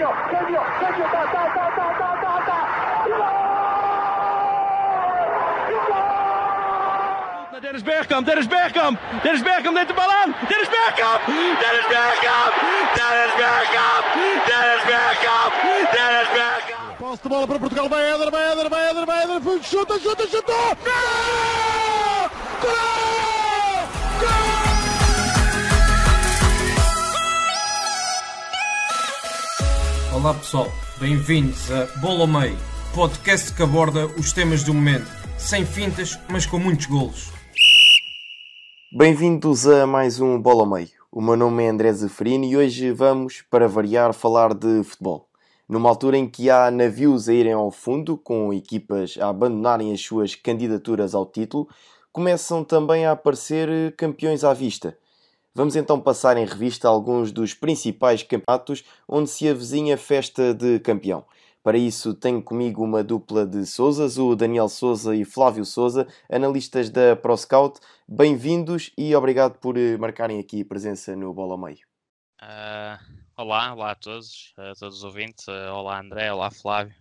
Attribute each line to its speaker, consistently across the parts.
Speaker 1: Genio,
Speaker 2: Dennis Bergkamp neemt de bal aan. Dennis Bergkamp!
Speaker 3: Passe de bola para Portugal, vai Éder, chuta! Gol!
Speaker 4: Olá pessoal, bem-vindos a Bola ao Meio, podcast que aborda os temas do momento, sem fintas, mas com muitos golos.
Speaker 5: Bem-vindos a mais um Bola ao Meio. O meu nome é André Zeferino e hoje vamos, para variar, falar de futebol. Numa altura em que há navios a irem ao fundo, com equipas a abandonarem as suas candidaturas ao título, começam também a aparecer campeões à vista. Vamos então passar em revista alguns dos principais campeonatos onde se avizinha festa de campeão. Para isso tenho comigo uma dupla de Sousas, o Daniel Sousa e Flávio Sousa, analistas da ProScout. Bem-vindos e obrigado por marcarem aqui presença no Bola ao Meio.
Speaker 6: Olá a todos os ouvintes. Olá André, olá Flávio.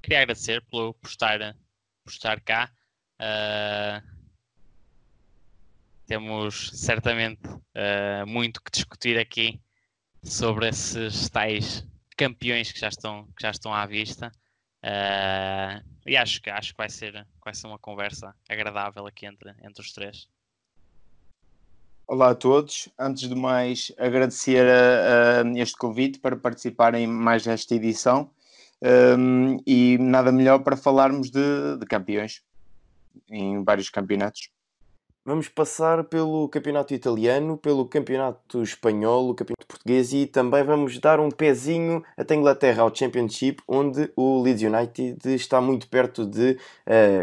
Speaker 6: Queria agradecer por estar cá. Temos certamente muito que discutir aqui sobre esses tais campeões que já estão à vista. E acho que vai ser uma conversa agradável aqui entre os três.
Speaker 7: Olá a todos. Antes de mais, agradecer a este convite para participarem mais nesta edição. E nada melhor para falarmos de campeões em vários campeonatos.
Speaker 5: Vamos passar pelo campeonato italiano, pelo campeonato espanhol, o campeonato português e também vamos dar um pezinho até a Inglaterra, ao Championship, onde o Leeds United está muito perto de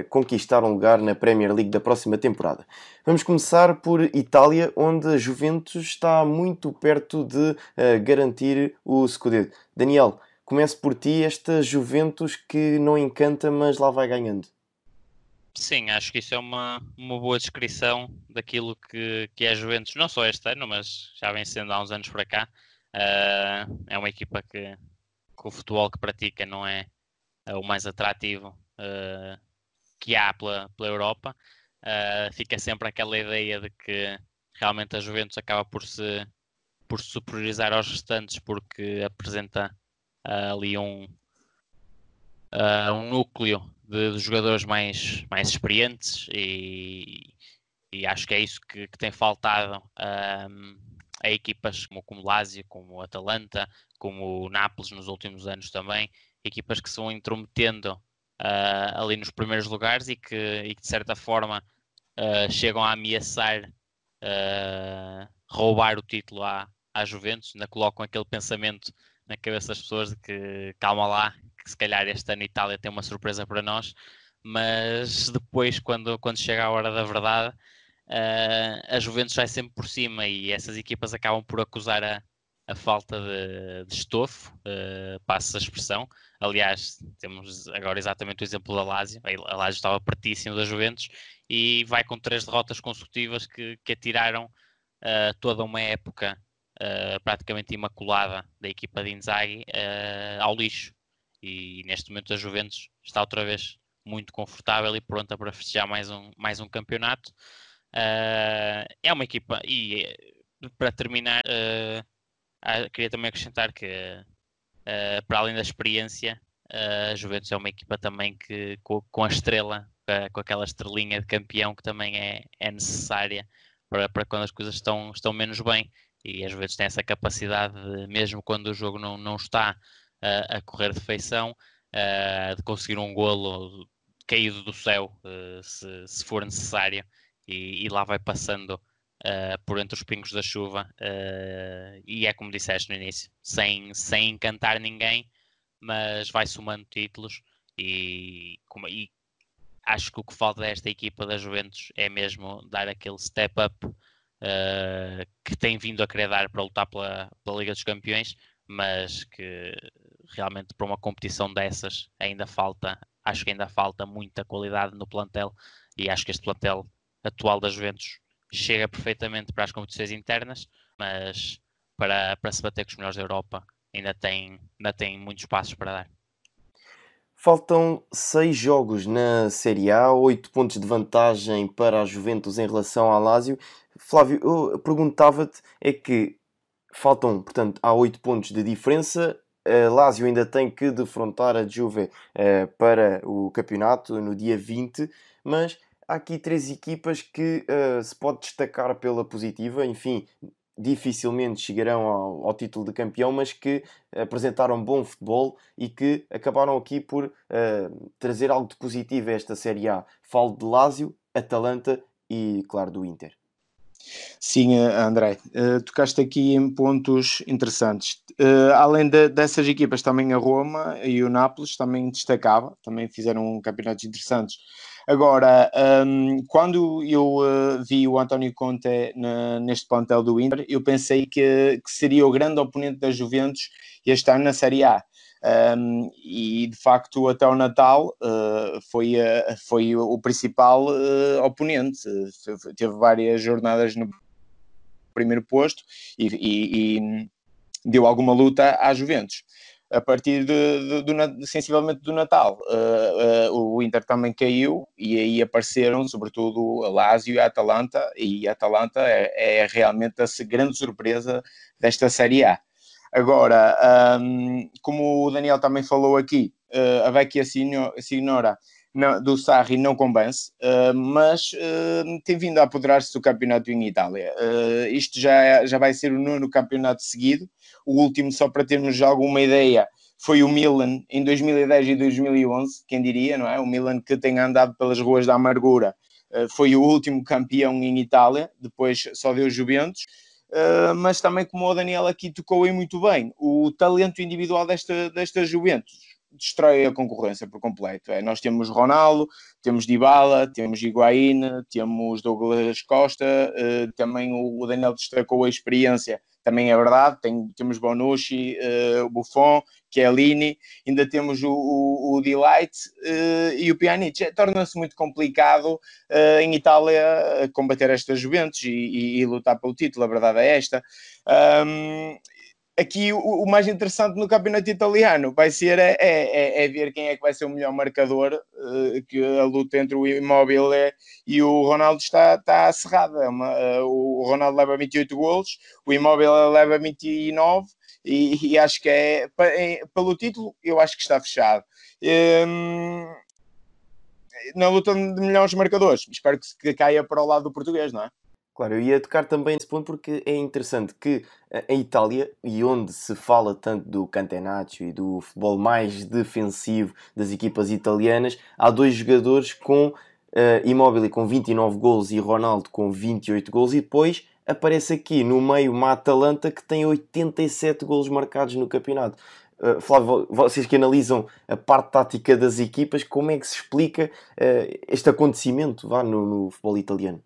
Speaker 5: conquistar um lugar na Premier League da próxima temporada. Vamos começar por Itália, onde a Juventus está muito perto de garantir o Scudetto. Daniel, comece por ti, esta Juventus que não encanta, mas lá vai ganhando.
Speaker 6: Sim, acho que isso é uma boa descrição daquilo que é a Juventus, não só este ano, mas já vem sendo há uns anos para cá. É uma equipa que o futebol que pratica não é o mais atrativo que há pela Europa. Fica sempre aquela ideia de que realmente a Juventus acaba por se superiorizar aos restantes porque apresenta ali um núcleo de jogadores mais experientes e acho que é isso que tem faltado a equipas como o Lazio, como o Atalanta, como o Nápoles nos últimos anos também, equipas que se vão intrometendo ali nos primeiros lugares e que de certa forma chegam a ameaçar roubar o título à Juventus, ainda colocam aquele pensamento na cabeça das pessoas de que calma lá, que se calhar este ano a Itália tem uma surpresa para nós, mas depois quando chega a hora da verdade a Juventus vai sempre por cima e essas equipas acabam por acusar a falta de estofo, passa a expressão. Aliás, temos agora exatamente o exemplo da Lazio. A Lazio estava pertíssimo da Juventus e vai com 3 derrotas consecutivas que atiraram toda uma época praticamente imaculada da equipa de Inzaghi ao lixo. E neste momento a Juventus está outra vez muito confortável e pronta para festejar mais um campeonato. É uma equipa, e para terminar, queria também acrescentar que para além da experiência, a Juventus é uma equipa também que com a estrela, com aquela estrelinha de campeão que também é necessária para quando as coisas estão menos bem. E a Juventus tem essa capacidade de, mesmo quando o jogo não está a correr de feição, de conseguir um golo caído do céu, se for necessário, e lá vai passando por entre os pingos da chuva, e é como disseste no início, sem encantar ninguém, mas vai somando títulos, e acho que o que falta desta equipa da Juventus é mesmo dar aquele step up que tem vindo a querer dar para lutar pela Liga dos Campeões, mas que realmente para uma competição dessas acho que ainda falta muita qualidade no plantel, e acho que este plantel atual da Juventus chega perfeitamente para as competições internas, mas para se bater com os melhores da Europa ainda tem muitos passos para dar.
Speaker 5: Faltam 6 jogos na Série A, 8 pontos de vantagem para a Juventus em relação ao Lazio. Flávio, eu perguntava-te, é que faltam, portanto, há 8 pontos de diferença. A Lazio ainda tem que defrontar a Juve para o campeonato no dia 20, mas há aqui 3 equipas que se pode destacar pela positiva, enfim, dificilmente chegarão ao título de campeão, mas que apresentaram bom futebol e que acabaram aqui por trazer algo de positivo a esta Série A. Falo de Lazio, Atalanta e, claro, do Inter.
Speaker 7: Sim, André, tocaste aqui em pontos interessantes. Além dessas equipas, também a Roma e o Nápoles também destacava, também fizeram campeonatos interessantes. Agora, quando eu vi o António Conte neste plantel do Inter, eu pensei que seria o grande oponente da Juventus este ano na Série A. E de facto até o Natal foi o principal oponente. Teve várias jornadas no primeiro posto e deu alguma luta à Juventus. A partir sensivelmente do Natal, o Inter também caiu e aí apareceram sobretudo a Lazio e a Atalanta, e a Atalanta é realmente a grande surpresa desta Série A. Agora, como o Daniel também falou aqui, a Vecchia Signora do Sarri não convence, mas tem vindo a apoderar-se do campeonato em Itália. Isto já vai ser o 9º campeonato seguido. O último, só para termos alguma ideia, foi o Milan em 2010 e 2011, quem diria, não é? O Milan, que tem andado pelas ruas da amargura, foi o último campeão em Itália, depois só deu Juventus. Mas também, como o Daniel aqui tocou muito bem, o talento individual desta Juventus destrói a concorrência por completo. Nós temos Ronaldo, temos Dybala, temos Higuaín, temos Douglas Costa, também o Daniel destacou a experiência, também é verdade, temos Bonucci, o Buffon, Chiellini, ainda temos o Delight e o Pjanic. Torna-se muito complicado em Itália combater esta Juventus e lutar pelo título, a verdade é esta. Aqui o mais interessante no campeonato italiano vai ser ver quem é que vai ser o melhor marcador, que a luta entre o Immobile e o Ronaldo está acerrada. O Ronaldo leva 28 golos, o Immobile leva 29 e acho que pelo título eu acho que está fechado. Na luta de melhores marcadores, espero que caia para o lado do português, não é?
Speaker 5: Claro, eu ia tocar também nesse ponto porque é interessante que em Itália, e onde se fala tanto do catenaccio e do futebol mais defensivo das equipas italianas, há 2 jogadores com Immobile com 29 golos e Ronaldo com 28 golos, e depois aparece aqui no meio uma Atalanta que tem 87 golos marcados no campeonato. Flávio, vocês que analisam a parte tática das equipas, como é que se explica este acontecimento no futebol italiano?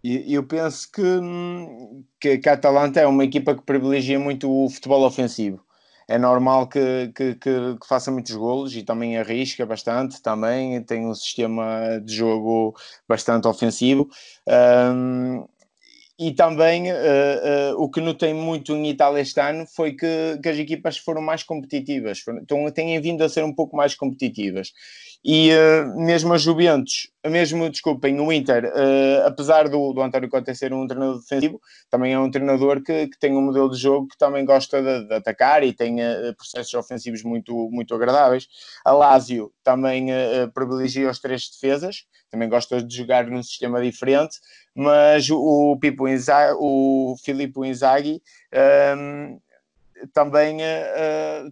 Speaker 7: Eu penso que a Atalanta é uma equipa que privilegia muito o futebol ofensivo. É normal que faça muitos golos e também arrisca bastante, também tem um sistema de jogo bastante ofensivo. E também o que notei muito em Itália este ano foi que as equipas foram mais competitivas, têm vindo a ser um pouco mais competitivas. E mesmo a Juventus, desculpem, o Inter, apesar do António Conte ser um treinador defensivo, também é um treinador que tem um modelo de jogo que também gosta de atacar e tem processos ofensivos muito, muito agradáveis. A Lazio também privilegia os 3 defesas, também gosta de jogar num sistema diferente, mas o Filippo Inzaghi também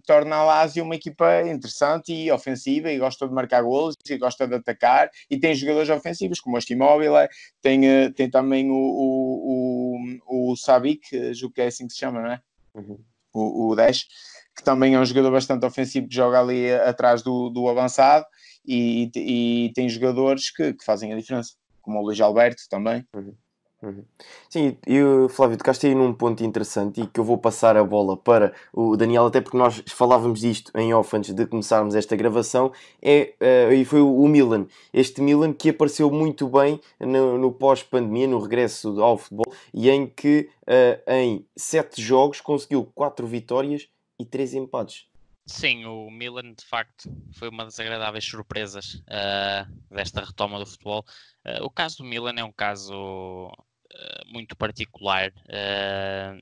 Speaker 7: torna a Lazio uma equipa interessante e ofensiva, e gosta de marcar golos e gosta de atacar, e tem jogadores ofensivos como este Immobile, tem também o Sabic, julgo que é assim que se chama, não é?
Speaker 5: Uhum.
Speaker 7: O 10, que também é um jogador bastante ofensivo, que joga ali atrás do avançado, e tem jogadores que fazem a diferença, como o Luís Alberto também.
Speaker 5: Uhum. Uhum. Sim, e Flávio, tocaste aí num ponto interessante e que eu vou passar a bola para o Daniel, até porque nós falávamos disto em off antes de começarmos esta gravação, e foi o Milan. Este Milan que apareceu muito bem no pós-pandemia, no regresso ao futebol, e em que em 7 jogos conseguiu 4 vitórias e 3 empates.
Speaker 6: Sim, o Milan de facto foi uma das agradáveis surpresas desta retoma do futebol. O caso do Milan é um caso muito particular.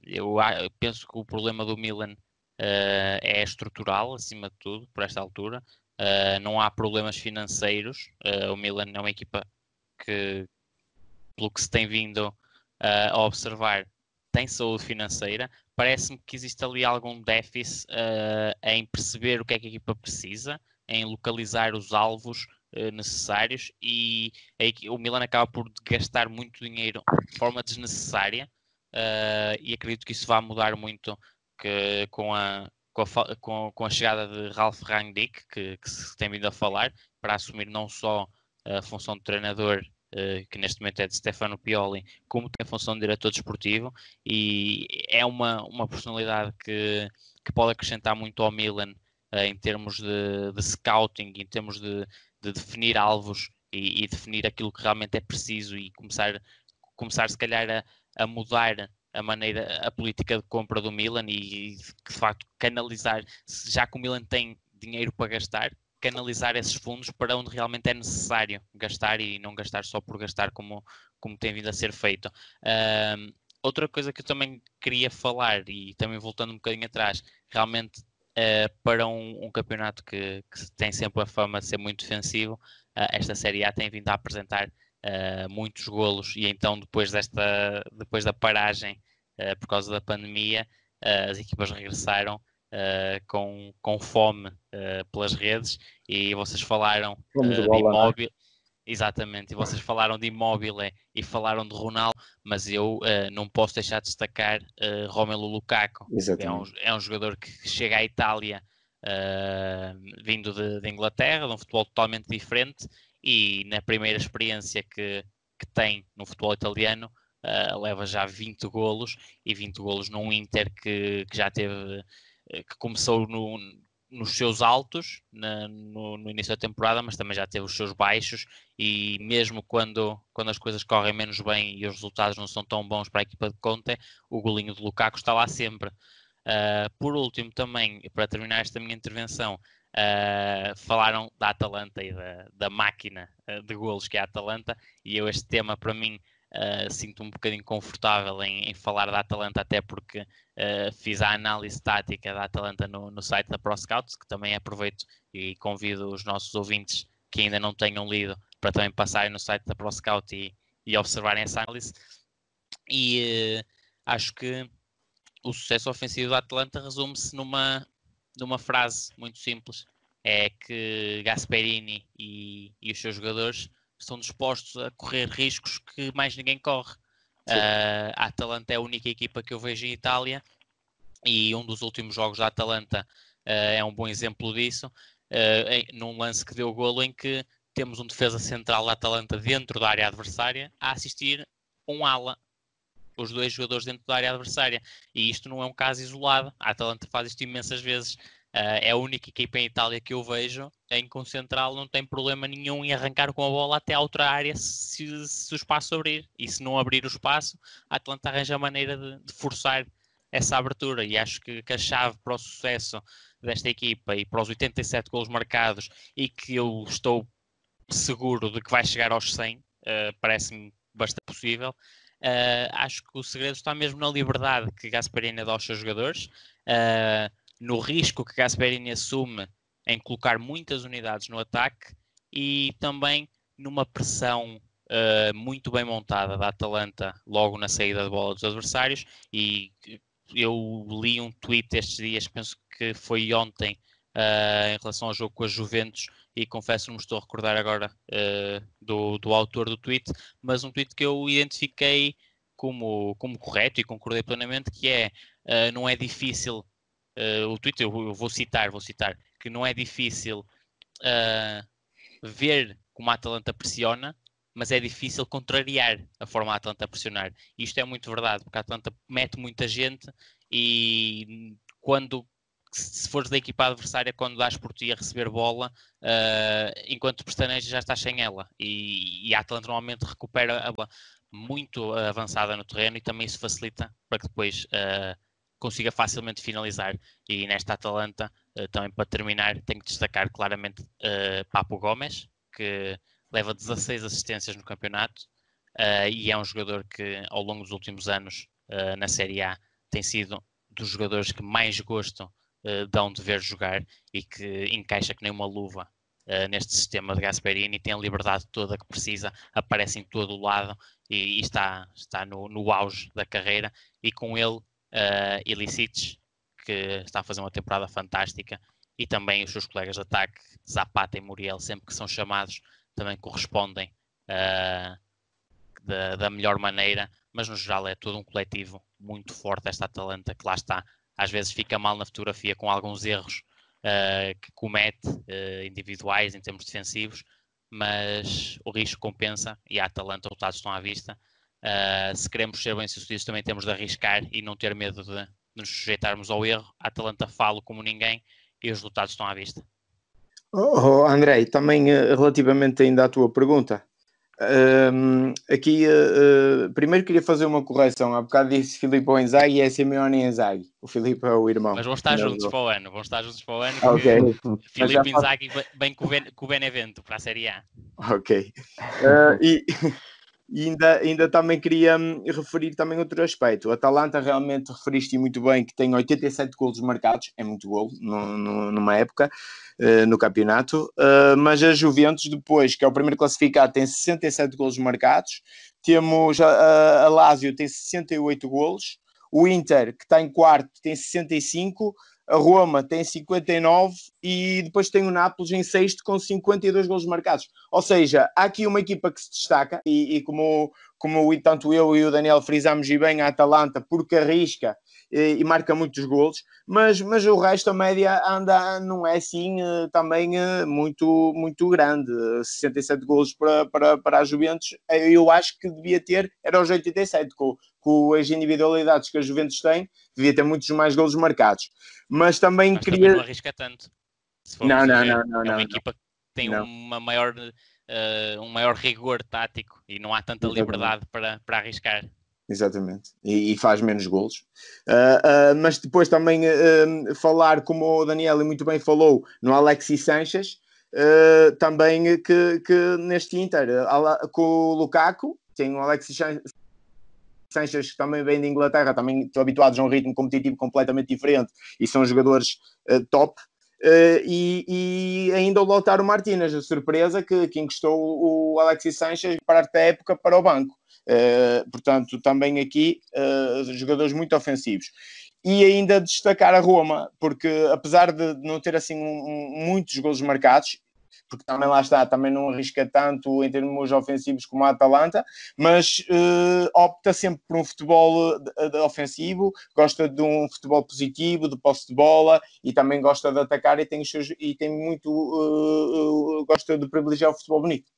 Speaker 6: Eu penso que o problema do Milan é estrutural, acima de tudo, por esta altura. Não há problemas financeiros. O Milan é uma equipa que, pelo que se tem vindo a observar, tem saúde financeira. Parece-me que existe ali algum déficit em perceber o que é que a equipa precisa, em localizar os alvos necessários, e o Milan acaba por gastar muito dinheiro de forma desnecessária, e acredito que isso vai mudar muito com a chegada de Ralf Rangnick, que se tem vindo a falar, para assumir não só a função de treinador, que neste momento é de Stefano Pioli, como tem a função de diretor desportivo, e é uma personalidade que pode acrescentar muito ao Milan em termos de scouting, em termos de definir alvos e definir aquilo que realmente é preciso, e começar se calhar a mudar a política de compra do Milan, e de facto canalizar, já que o Milan tem dinheiro para gastar, canalizar esses fundos para onde realmente é necessário gastar, e não gastar só por gastar, como tem vindo a ser feito. Outra coisa que eu também queria falar, e também voltando um bocadinho atrás, realmente para um campeonato que tem sempre a fama de ser muito defensivo, esta Série A tem vindo a apresentar muitos golos, e então depois da paragem por causa da pandemia, as equipas regressaram com fome pelas redes, e vocês falaram de Immobile. Exatamente, e vocês falaram de Immobile e falaram de Ronaldo, mas eu não posso deixar de destacar Romelu Lukaku. É um jogador que chega à Itália vindo de Inglaterra, de um futebol totalmente diferente, e na primeira experiência que tem no futebol italiano, leva já 20 golos, e 20 golos num Inter que já teve, que começou nos seus altos no início da temporada, mas também já teve os seus baixos, e mesmo quando as coisas correm menos bem e os resultados não são tão bons para a equipa de Conte, o golinho de Lukaku está lá sempre. Por último, também, para terminar esta minha intervenção, falaram da Atalanta e da máquina de golos que é a Atalanta, e este tema, para mim, sinto-me um bocadinho confortável em falar da Atalanta, até porque fiz a análise tática da Atalanta no site da ProScouts, que também aproveito e convido os nossos ouvintes que ainda não tenham lido para também passarem no site da ProScout e observarem essa análise. E acho que o sucesso ofensivo da Atalanta resume-se numa frase muito simples: é que Gasperini e os seus jogadores estão dispostos a correr riscos que mais ninguém corre. A Atalanta é a única equipa que eu vejo em Itália, e um dos últimos jogos da Atalanta é um bom exemplo disso, num lance que deu golo, em que temos um defesa central da Atalanta dentro da área adversária a assistir um ala, os dois jogadores dentro da área adversária, e isto não é um caso isolado. A Atalanta faz isto imensas vezes. É a única equipa em Itália que eu vejo em que um central não tem problema nenhum em arrancar com a bola até à outra área se o espaço abrir, e se não abrir o espaço, a Atalanta arranja a maneira de forçar essa abertura. E acho que a chave para o sucesso desta equipa e para os 87 golos marcados, e que eu estou seguro de que vai chegar aos 100, parece-me bastante possível. Acho que o segredo está mesmo na liberdade que Gasperini dá aos seus jogadores, no risco que Gasperini assume em colocar muitas unidades no ataque, e também numa pressão muito bem montada da Atalanta logo na saída de bola dos adversários. E eu li um tweet estes dias, penso que foi ontem, em relação ao jogo com a Juventus, e confesso que não me estou a recordar agora do autor do tweet, mas um tweet que eu identifiquei como correto e concordei plenamente, que é: não é difícil, o tweet eu vou citar, que não é difícil ver como a Atalanta pressiona, mas é difícil contrariar a forma da Atalanta pressionar. E isto é muito verdade, porque a Atalanta mete muita gente, e se fores da equipa adversária, quando dás por ti a receber bola, enquanto pestanejas já estás sem ela, e a Atalanta normalmente recupera a bola muito avançada no terreno, e também isso facilita para que depois consiga facilmente finalizar. E nesta Atalanta, também para terminar, tenho que destacar claramente Papo Gomes, que leva 16 assistências no campeonato e é um jogador que ao longo dos últimos anos na Série A tem sido dos jogadores que mais gosto dão de ver jogar e que encaixa que nem uma luva neste sistema de Gasperini, tem a liberdade toda que precisa, aparece em todo o lado e está no auge da carreira, e com ele Ilicic, que está a fazer uma temporada fantástica, e também os seus colegas de ataque, Zapata e Muriel, sempre que são chamados, também correspondem da melhor maneira, mas no geral é todo um coletivo muito forte esta Atalanta, que lá está, às vezes fica mal na fotografia com alguns erros que comete individuais em termos defensivos, mas o risco compensa e a Atalanta, os resultados estão à vista. Se queremos ser bem-sucedidos, também temos de arriscar e não ter medo de nos sujeitarmos ao erro. A Atalanta fala como ninguém e os resultados estão à vista.
Speaker 7: André, também relativamente ainda à tua pergunta, aqui primeiro queria fazer uma correção. Há bocado disse Filipe Inzaghi e é Simeone Inzaghi. O Filipe é o irmão.
Speaker 6: Mas vão estar juntos para o ano.
Speaker 7: Ok.
Speaker 6: Filipe Inzaghi vem com o Benevento para a Série A.
Speaker 7: Ok. E ainda também queria referir também outro aspecto. O Atalanta, realmente referiste muito bem, que tem 87 golos marcados, é muito golo numa época, no campeonato, mas a Juventus depois, que é o primeiro classificado, tem 67 golos marcados, temos a Lazio tem 68 golos, o Inter, que está em quarto, tem 65, a Roma tem 59 e depois tem o Nápoles em sexto com 52 golos marcados. Ou seja, há aqui uma equipa que se destaca e como tanto eu e o Daniel frisámos e bem a Atalanta, porque arrisca e marca muitos golos, mas o resto, a média não é assim também muito, muito grande. 67 golos para a Juventus, eu acho que devia ter, era os 87, com as individualidades que a Juventus tem, devia ter muitos mais golos marcados. Mas também queria...
Speaker 6: Também não arrisca tanto.
Speaker 7: Não.
Speaker 6: É uma equipa que tem um maior rigor tático e não há tanta liberdade para arriscar.
Speaker 7: Exatamente, e faz menos golos. Mas depois também falar, como o Daniel muito bem falou, no Alexis Sanchez, também que neste Inter, com o Lukaku, tem o Alexis Sanchez, que também vem da Inglaterra, também estão habituados a um ritmo competitivo completamente diferente e são jogadores top. E ainda o Lautaro Martínez, a surpresa que encostou o Alexis Sanchez parte da época para o banco. Portanto, também aqui jogadores muito ofensivos. E ainda destacar a Roma, porque apesar de não ter assim muitos golos marcados, porque também lá está, também não arrisca tanto em termos ofensivos como a Atalanta, mas opta sempre por um futebol ofensivo, gosta de um futebol positivo, de posse de bola, e também gosta de atacar e gosta de privilegiar o futebol bonito.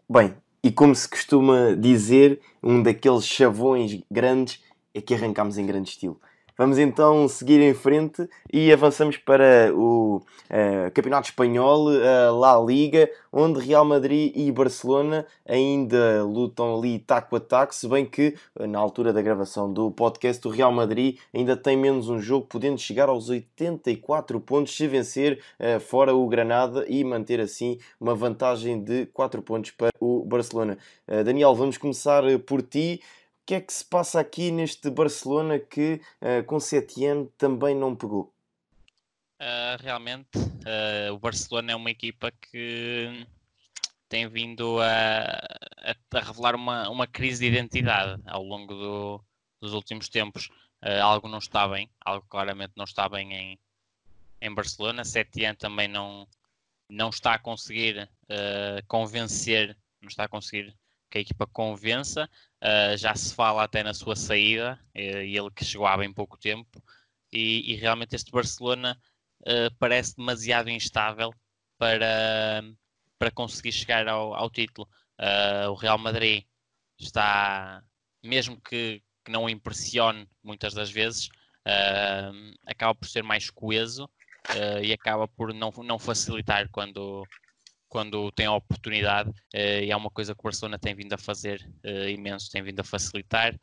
Speaker 5: Bem, e como se costuma dizer, um daqueles chavões grandes é que arrancamos em grande estilo. Vamos então seguir em frente e avançamos para o Campeonato Espanhol, a La Liga, onde Real Madrid e Barcelona ainda lutam ali taco a taco, se bem que na altura da gravação do podcast o Real Madrid ainda tem menos um jogo, podendo chegar aos 84 pontos se vencer fora o Granada e manter assim uma vantagem de 4 pontos para o Barcelona. Daniel, vamos começar por ti. O que é que se passa aqui neste Barcelona que com Setien também não pegou?
Speaker 6: Realmente, o Barcelona é uma equipa que tem vindo a revelar uma crise de identidade ao longo dos últimos tempos. Algo não está bem, algo claramente não está bem em Barcelona. Setien também não está a conseguir convencer, não está a conseguir que a equipa convença. Já se fala até na sua saída, ele que chegou há bem pouco tempo, e realmente este Barcelona parece demasiado instável para conseguir chegar ao título. O Real Madrid está, mesmo que não impressione muitas das vezes, acaba por ser mais coeso e acaba por não facilitar quando tem a oportunidade, e é uma coisa que o Barcelona tem vindo a fazer imenso, tem vindo a facilitar.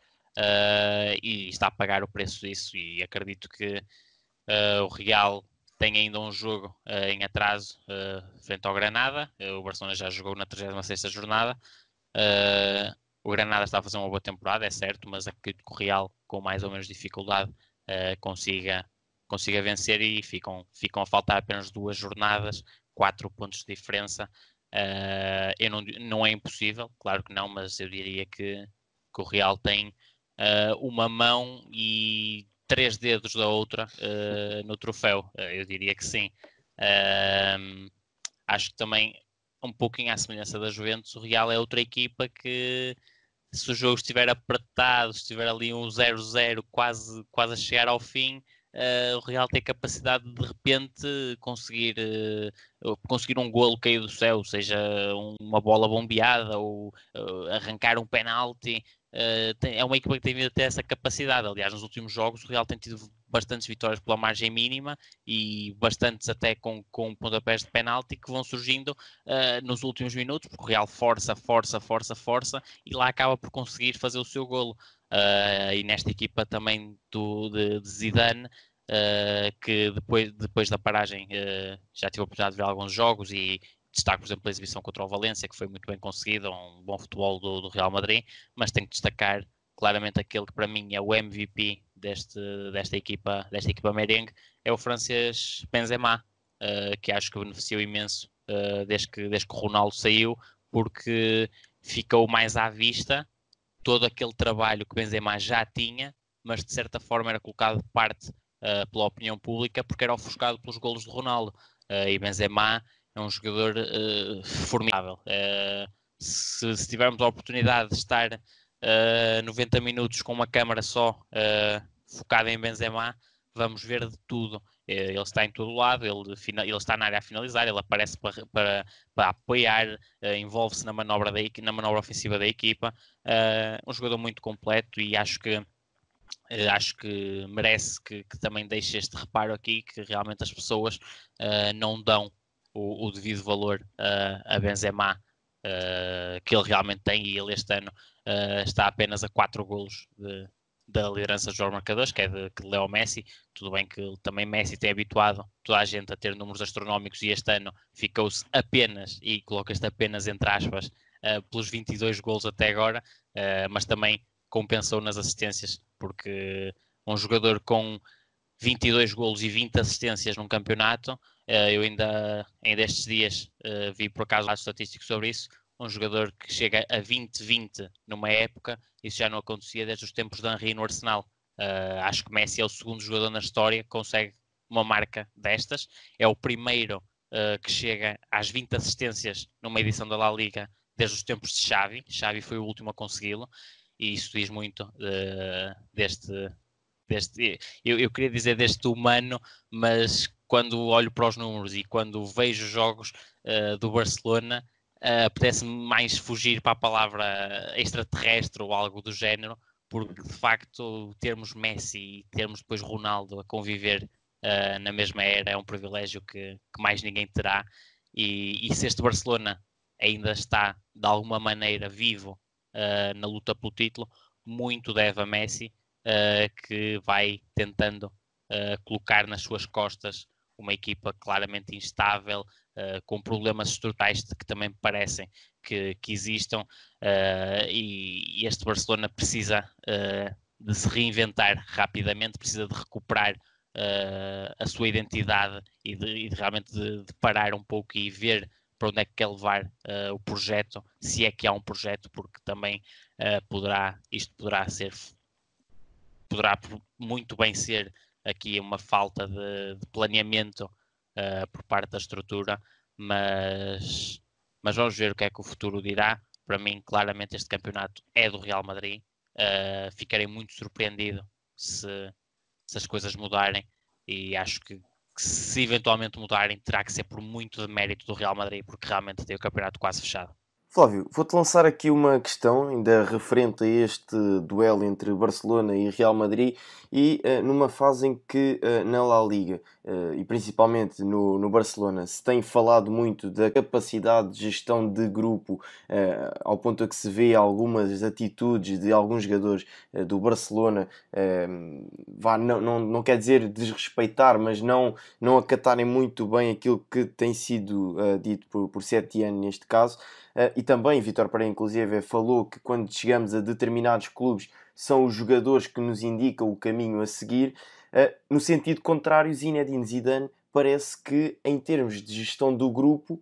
Speaker 6: e está a pagar o preço disso, e acredito que o Real tem ainda um jogo em atraso frente ao Granada. O Barcelona já jogou na 36ª jornada. O Granada está a fazer uma boa temporada, é certo, mas acredito que o Real, com mais ou menos dificuldade, consiga vencer, e ficam a faltar apenas 2 jornadas, 4 pontos de diferença. Não é impossível, claro que não, mas eu diria que o Real tem uma mão e 3 dedos da outra no troféu. Eu diria que sim. Acho que também, um pouquinho à semelhança da Juventus, o Real é outra equipa que, se o jogo estiver apertado, se estiver ali um 0-0 quase a chegar ao fim, o Real tem capacidade de repente conseguir um golo caído do céu, seja uma bola bombeada ou arrancar um penalti. É uma equipa que tem vindo a ter essa capacidade. Aliás, nos últimos jogos o Real tem tido bastantes vitórias pela margem mínima, e bastantes até com pontapés de penalti que vão surgindo nos últimos minutos, porque o Real força, e lá acaba por conseguir fazer o seu golo. E nesta equipa também de Zidane, que depois da paragem já tive a oportunidade de ver alguns jogos, e destaco, por exemplo, a exibição contra o Valência, que foi muito bem conseguida, um bom futebol do Real Madrid, mas tenho que destacar claramente aquele que para mim é o MVP desta equipa merengue, é o francês Benzema, que acho que beneficiou imenso desde que o Ronaldo saiu, porque ficou mais à vista todo aquele trabalho que Benzema já tinha, mas de certa forma era colocado de parte pela opinião pública, porque era ofuscado pelos golos de Ronaldo. E Benzema é um jogador formidável. Se tivermos a oportunidade de estar 90 minutos com uma câmara só focada em Benzema, vamos ver de tudo. Ele está em todo lado, ele está na área a finalizar, ele aparece para apoiar, envolve-se na manobra ofensiva da equipa. Um jogador muito completo, e acho que merece que também deixe este reparo aqui, que realmente as pessoas não dão o devido valor a Benzema que ele realmente tem, e ele este ano está apenas a 4 golos da liderança dos marcadores, que é de Leo Messi. Tudo bem que também Messi tem habituado toda a gente a ter números astronómicos, e este ano ficou-se apenas, e coloca-se apenas entre aspas, pelos 22 golos até agora, mas também compensou nas assistências, porque um jogador com 22 golos e 20 assistências num campeonato, eu ainda estes dias vi por acaso dados estatísticos sobre isso, um jogador que chega a 20-20 numa época, isso já não acontecia desde os tempos de Henry no Arsenal. Acho que Messi é o segundo jogador na história que consegue uma marca destas, é o primeiro que chega às 20 assistências numa edição da La Liga desde os tempos de Xavi. Xavi foi o último a consegui-lo, e isso diz muito eu queria dizer deste humano, mas quando olho para os números e quando vejo jogos do Barcelona, apetece-me mais fugir para a palavra extraterrestre ou algo do género, porque de facto termos Messi e termos depois Ronaldo a conviver na mesma era é um privilégio que mais ninguém terá, e se este Barcelona ainda está de alguma maneira vivo na luta pelo título, muito deve a Messi, que vai tentando colocar nas suas costas uma equipa claramente instável, com problemas estruturais que também me parecem que existam, e este Barcelona precisa de se reinventar rapidamente, precisa de recuperar a sua identidade e de realmente de parar um pouco e ver para onde é que quer levar o projeto, se é que há um projeto, porque também poderá muito bem ser aqui uma falta de planeamento por parte da estrutura, mas vamos ver o que é que o futuro dirá. Para mim, claramente este campeonato é do Real Madrid. Ficarei muito surpreendido se as coisas mudarem, e acho que se eventualmente mudarem, terá que ser por muito de mérito do Real Madrid, porque realmente tem o campeonato quase fechado.
Speaker 5: Flávio, vou-te lançar aqui uma questão ainda referente a este duelo entre Barcelona e Real Madrid e numa fase em que na La Liga e principalmente no Barcelona se tem falado muito da capacidade de gestão de grupo ao ponto a que se vê algumas atitudes de alguns jogadores do Barcelona não quer dizer desrespeitar, mas não acatarem muito bem aquilo que tem sido dito por Setien neste caso. E também Vítor Pereira, inclusive, falou que quando chegamos a determinados clubes são os jogadores que nos indicam o caminho a seguir. No sentido contrário, Zinedine Zidane parece que, em termos de gestão do grupo,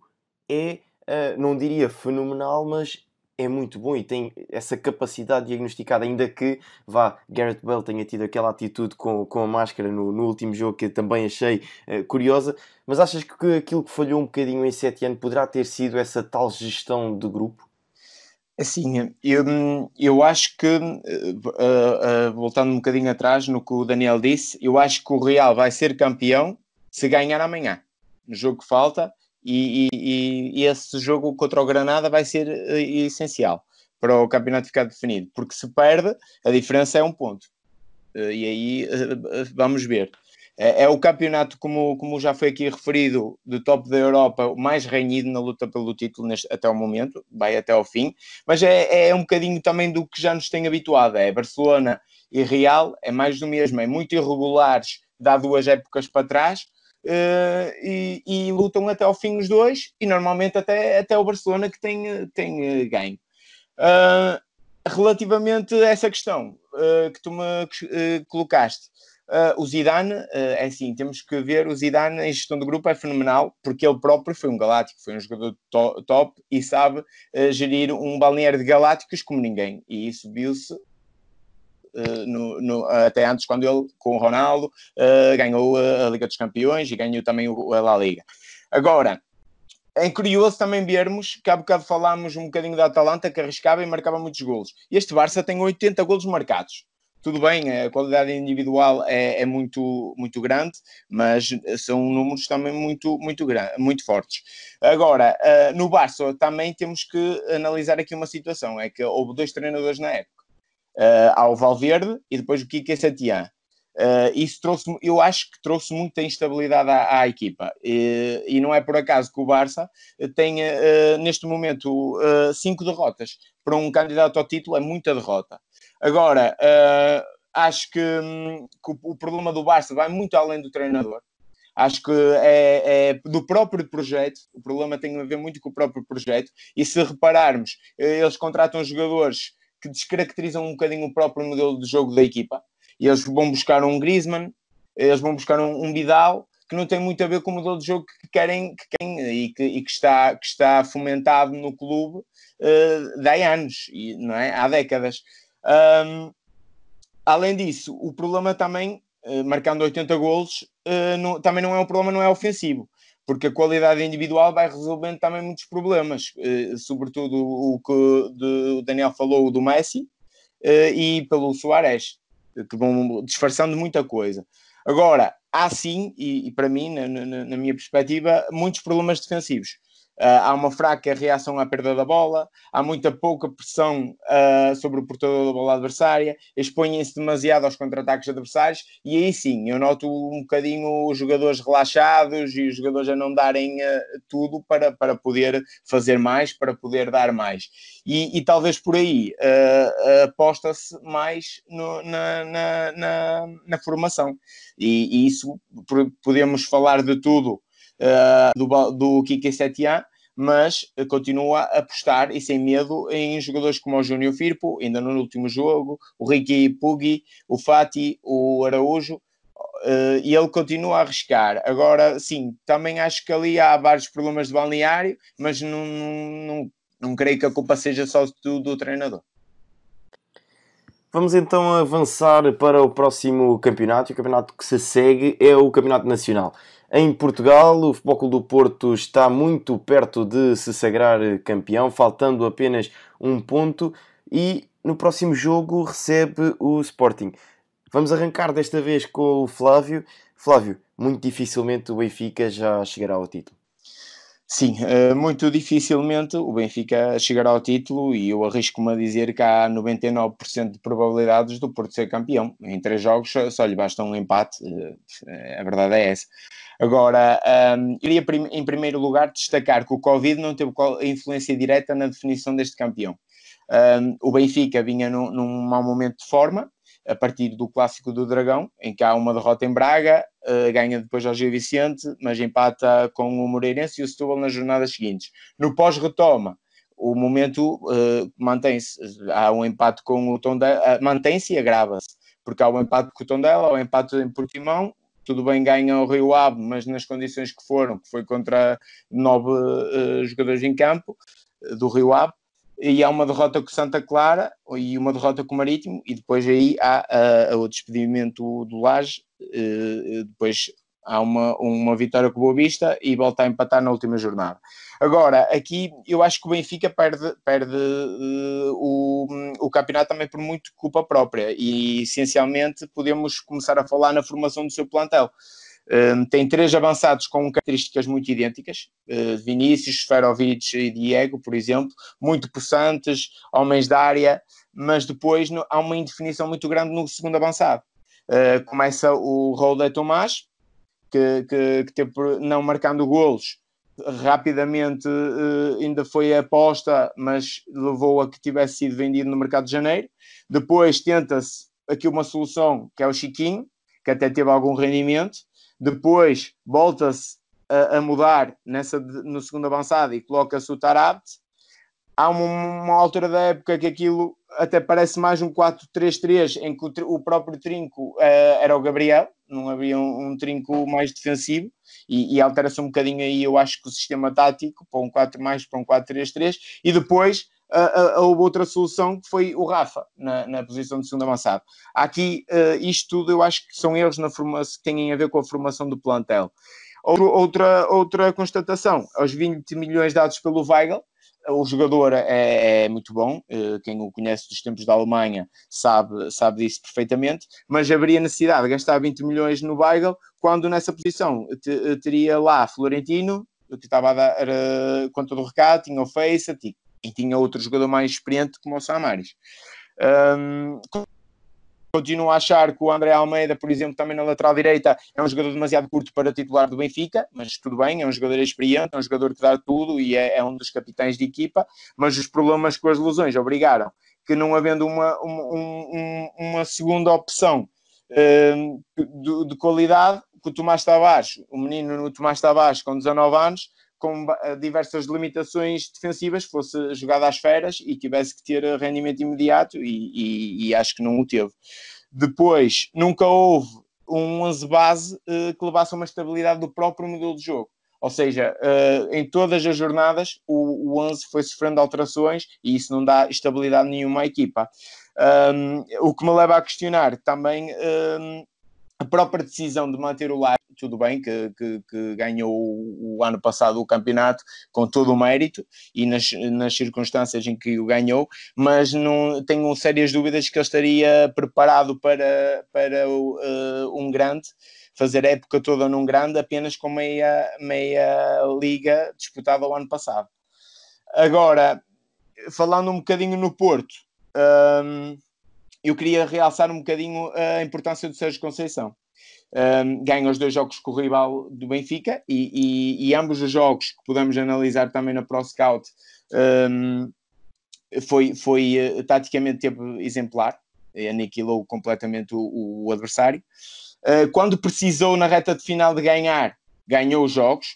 Speaker 5: não diria fenomenal, mas é muito bom e tem essa capacidade diagnosticada, ainda que Gareth Bale tenha tido aquela atitude com a máscara no último jogo que eu também achei curiosa. Mas achas que aquilo que falhou um bocadinho em Setien poderá ter sido essa tal gestão do grupo?
Speaker 7: Assim, eu acho que, voltando um bocadinho atrás no que o Daniel disse, eu acho que o Real vai ser campeão se ganhar amanhã, no jogo que falta, e esse jogo contra o Granada vai ser essencial para o campeonato ficar definido, porque se perde, a diferença é 1 ponto. E aí vamos ver. É o campeonato, como já foi aqui referido, do top da Europa, o mais renhido na luta pelo título até o momento, vai até ao fim, mas é um bocadinho também do que já nos tem habituado, é Barcelona e Real, é mais do mesmo, é muito irregulares, dá 2 épocas para trás, e lutam até ao fim os dois, e normalmente até o Barcelona que tem ganho. Relativamente a essa questão que tu me colocaste, o Zidane, é assim, temos que ver, o Zidane em gestão do grupo é fenomenal, porque ele próprio foi um galáctico, foi um jogador top e sabe gerir um balneário de galácticos como ninguém, e isso viu-se até antes, quando ele, com o Ronaldo, ganhou a Liga dos Campeões e ganhou também a La Liga. Agora, é curioso também vermos que há bocado falámos um bocadinho da Atalanta, que arriscava e marcava muitos golos. Este Barça tem 80 golos marcados. Tudo bem, a qualidade individual é muito, muito grande, mas são números também muito fortes. Agora, no Barça também temos que analisar aqui uma situação, é que houve 2 treinadores na época. Há o Valverde e depois o Quique Setien. Isso eu acho que trouxe muita instabilidade à equipa, e não é por acaso que o Barça tenha neste momento 5 derrotas. Para um candidato ao título é muita derrota. Agora, acho que o problema do Barça vai muito além do treinador. Acho que é do próprio projeto. O problema tem a ver muito com o próprio projeto, e se repararmos, eles contratam jogadores que descaracterizam um bocadinho o próprio modelo de jogo da equipa. E eles vão buscar um Griezmann, eles vão buscar um Vidal, que não tem muito a ver com o modelo de jogo que querem e que está fomentado no clube há anos, não é? Há décadas. Além disso, o problema também, marcando 80 golos, também não é um problema, não é ofensivo, porque a qualidade individual vai resolvendo também muitos problemas, sobretudo o que o Daniel falou do Messi e pelo Suárez, que vão disfarçando muita coisa. Agora, há sim, e para mim, na minha perspectiva, muitos problemas defensivos. Há uma fraca reação à perda da bola, há muita pouca pressão sobre o portador da bola adversária, expõem-se demasiado aos contra-ataques adversários, e aí sim, eu noto um bocadinho os jogadores relaxados e os jogadores a não darem tudo para poder fazer mais, para poder dar mais. E talvez por aí aposta-se mais na formação. E isso, podemos falar de tudo do Quique Setien, mas continua a apostar e sem medo em jogadores como o Júnior Firpo, ainda no último jogo, o Riqui Pugui, o Fati, o Araújo, e ele continua a arriscar. Agora, sim, também acho que ali há vários problemas de balneário, mas não creio que a culpa seja só do treinador.
Speaker 5: Vamos então avançar para o próximo campeonato. O campeonato que se segue é o Campeonato Nacional. Em Portugal, o Futebol Clube do Porto está muito perto de se sagrar campeão, faltando apenas 1 ponto, e no próximo jogo recebe o Sporting. Vamos arrancar desta vez com o Flávio. Flávio, muito dificilmente o Benfica já chegará ao título.
Speaker 7: Sim, muito dificilmente o Benfica chegará ao título e eu arrisco-me a dizer que há 99% de probabilidades do Porto ser campeão. Em 3 jogos só lhe basta um empate, a verdade é essa. Agora, iria em primeiro lugar destacar que o Covid não teve influência direta na definição deste campeão. O Benfica vinha num mau momento de forma, a partir do Clássico do Dragão, em que há uma derrota em Braga, ganha depois ao Gil Vicente, mas empata com o Moreirense e o Setúbal nas jornadas seguintes. No pós-retoma, o momento mantém-se. Há um empate com o Tondela, mantém-se e agrava-se, porque há um empate com o Tondela, há um empate em Portimão, tudo bem, ganha o Rio Ave, mas nas condições que foram, que foi contra 9 jogadores em campo, do Rio Ave, e há uma derrota com Santa Clara e uma derrota com o Marítimo, e depois aí há o despedimento do Laje, depois há uma vitória com o Boa Vista e volta a empatar na última jornada. Agora, aqui eu acho que o Benfica perde o campeonato também por muito culpa própria, e essencialmente podemos começar a falar na formação do seu plantel. Tem 3 avançados com características muito idênticas, Vinícius, Seferovic e Diego, por exemplo, muito possantes, homens da área, mas depois há uma indefinição muito grande no segundo avançado. Começa o Raul de Tomás, que teve, não marcando golos, rapidamente ainda foi aposta, mas levou a que tivesse sido vendido no mercado de janeiro. Depois tenta-se aqui uma solução, que é o Chiquinho, que até teve algum rendimento. Depois volta-se a mudar no segundo avançado e coloca-se o Taarabt. Há uma altura da época que aquilo até parece mais um 4-3-3, em que o próprio trinco era o Gabriel, não havia um trinco mais defensivo, e altera-se um bocadinho aí, eu acho que o sistema tático, para um 4 mais para um 4-3-3, e depois houve outra solução que foi o Rafa, na posição de segundo avançado. Aqui, isto tudo eu acho que são erros na formação, que têm a ver com a formação do plantel. Outra constatação, aos 20 milhões dados pelo Weigl, o jogador é muito bom, quem o conhece dos tempos da Alemanha sabe disso perfeitamente, mas haveria necessidade de gastar 20 milhões no Weigl, quando nessa posição teria lá Florentino, que estava a dar conta do recado, tinha o Feiça, e tinha outro jogador mais experiente como o Samaris. Continuo a achar que o André Almeida, por exemplo, também na lateral direita, é um jogador demasiado curto para titular do Benfica, mas tudo bem, é um jogador experiente, é um jogador que dá tudo e é um dos capitães de equipa, mas os problemas com as lesões obrigaram que, não havendo uma segunda opção de qualidade, que o Tomás Tavares, o menino Tomás Tavares com 19 anos, com diversas limitações defensivas, fosse jogado às feras e tivesse que ter rendimento imediato, e acho que não o teve. Depois, nunca houve um 11 base que levasse a uma estabilidade do próprio modelo de jogo. Ou seja, em todas as jornadas o 11 foi sofrendo alterações e isso não dá estabilidade nenhuma à equipa. O que me leva a questionar também a própria decisão de manter o Laje. Tudo bem que ganhou o ano passado o campeonato com todo o mérito e nas circunstâncias em que o ganhou, mas não tenho sérias dúvidas que ele estaria preparado para um grande, fazer a época toda num grande, apenas com meia liga disputada o ano passado. Agora, falando um bocadinho no Porto, eu queria realçar um bocadinho a importância do Sérgio Conceição. Ganha os 2 jogos com o rival do Benfica e ambos os jogos que podemos analisar também na ProScout foi taticamente teve exemplar, aniquilou completamente o adversário. Quando precisou na reta de final de ganhar, ganhou os jogos,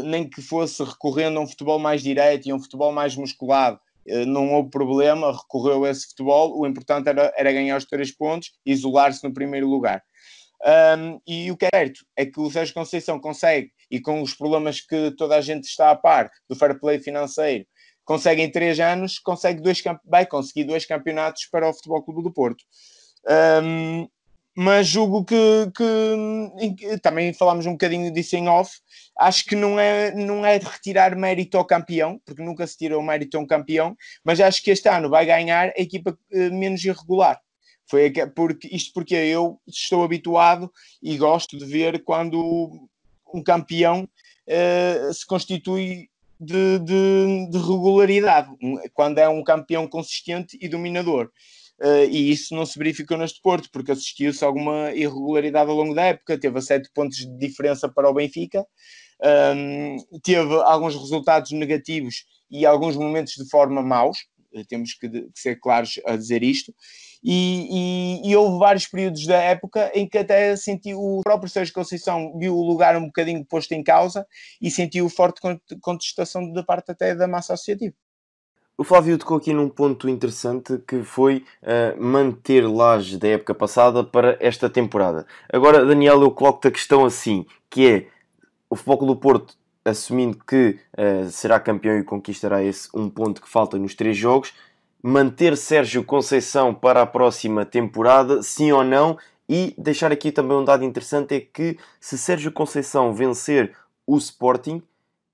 Speaker 7: nem que fosse recorrendo a um futebol mais direto e a um futebol mais musculado, não houve problema, recorreu a esse futebol. O importante era ganhar os 3 pontos e isolar-se no primeiro lugar. E o que é certo é que o Sérgio Conceição consegue, e com os problemas que toda a gente está a par do fair play financeiro, consegue em 3 anos, vai conseguir 2 campeonatos para o Futebol Clube do Porto. Mas julgo que também falámos um bocadinho disso em off. Acho que não é de retirar mérito ao campeão, porque nunca se tira o mérito a um campeão, mas acho que este ano vai ganhar a equipa menos irregular. Porque eu estou habituado e gosto de ver quando um campeão se constitui de regularidade, quando é um campeão consistente e dominador. E isso não se verificou neste Porto, porque assistiu-se a alguma irregularidade ao longo da época. Teve a 7 pontos de diferença para o Benfica, teve alguns resultados negativos e alguns momentos de forma maus, temos que ser claros a dizer isto, e houve vários períodos da época em que até sentiu, o próprio Sérgio Conceição viu o lugar um bocadinho posto em causa e sentiu forte contestação da parte até da massa associativa.
Speaker 5: O Flávio tocou aqui num ponto interessante, que foi manter Laje da época passada para esta temporada. Agora, Daniel, eu coloco-te a questão assim, que é o Futebol Clube do Porto, assumindo que será campeão e conquistará esse um ponto que falta nos 3 jogos, manter Sérgio Conceição para a próxima temporada, sim ou não? E deixar aqui também um dado interessante, é que se Sérgio Conceição vencer o Sporting,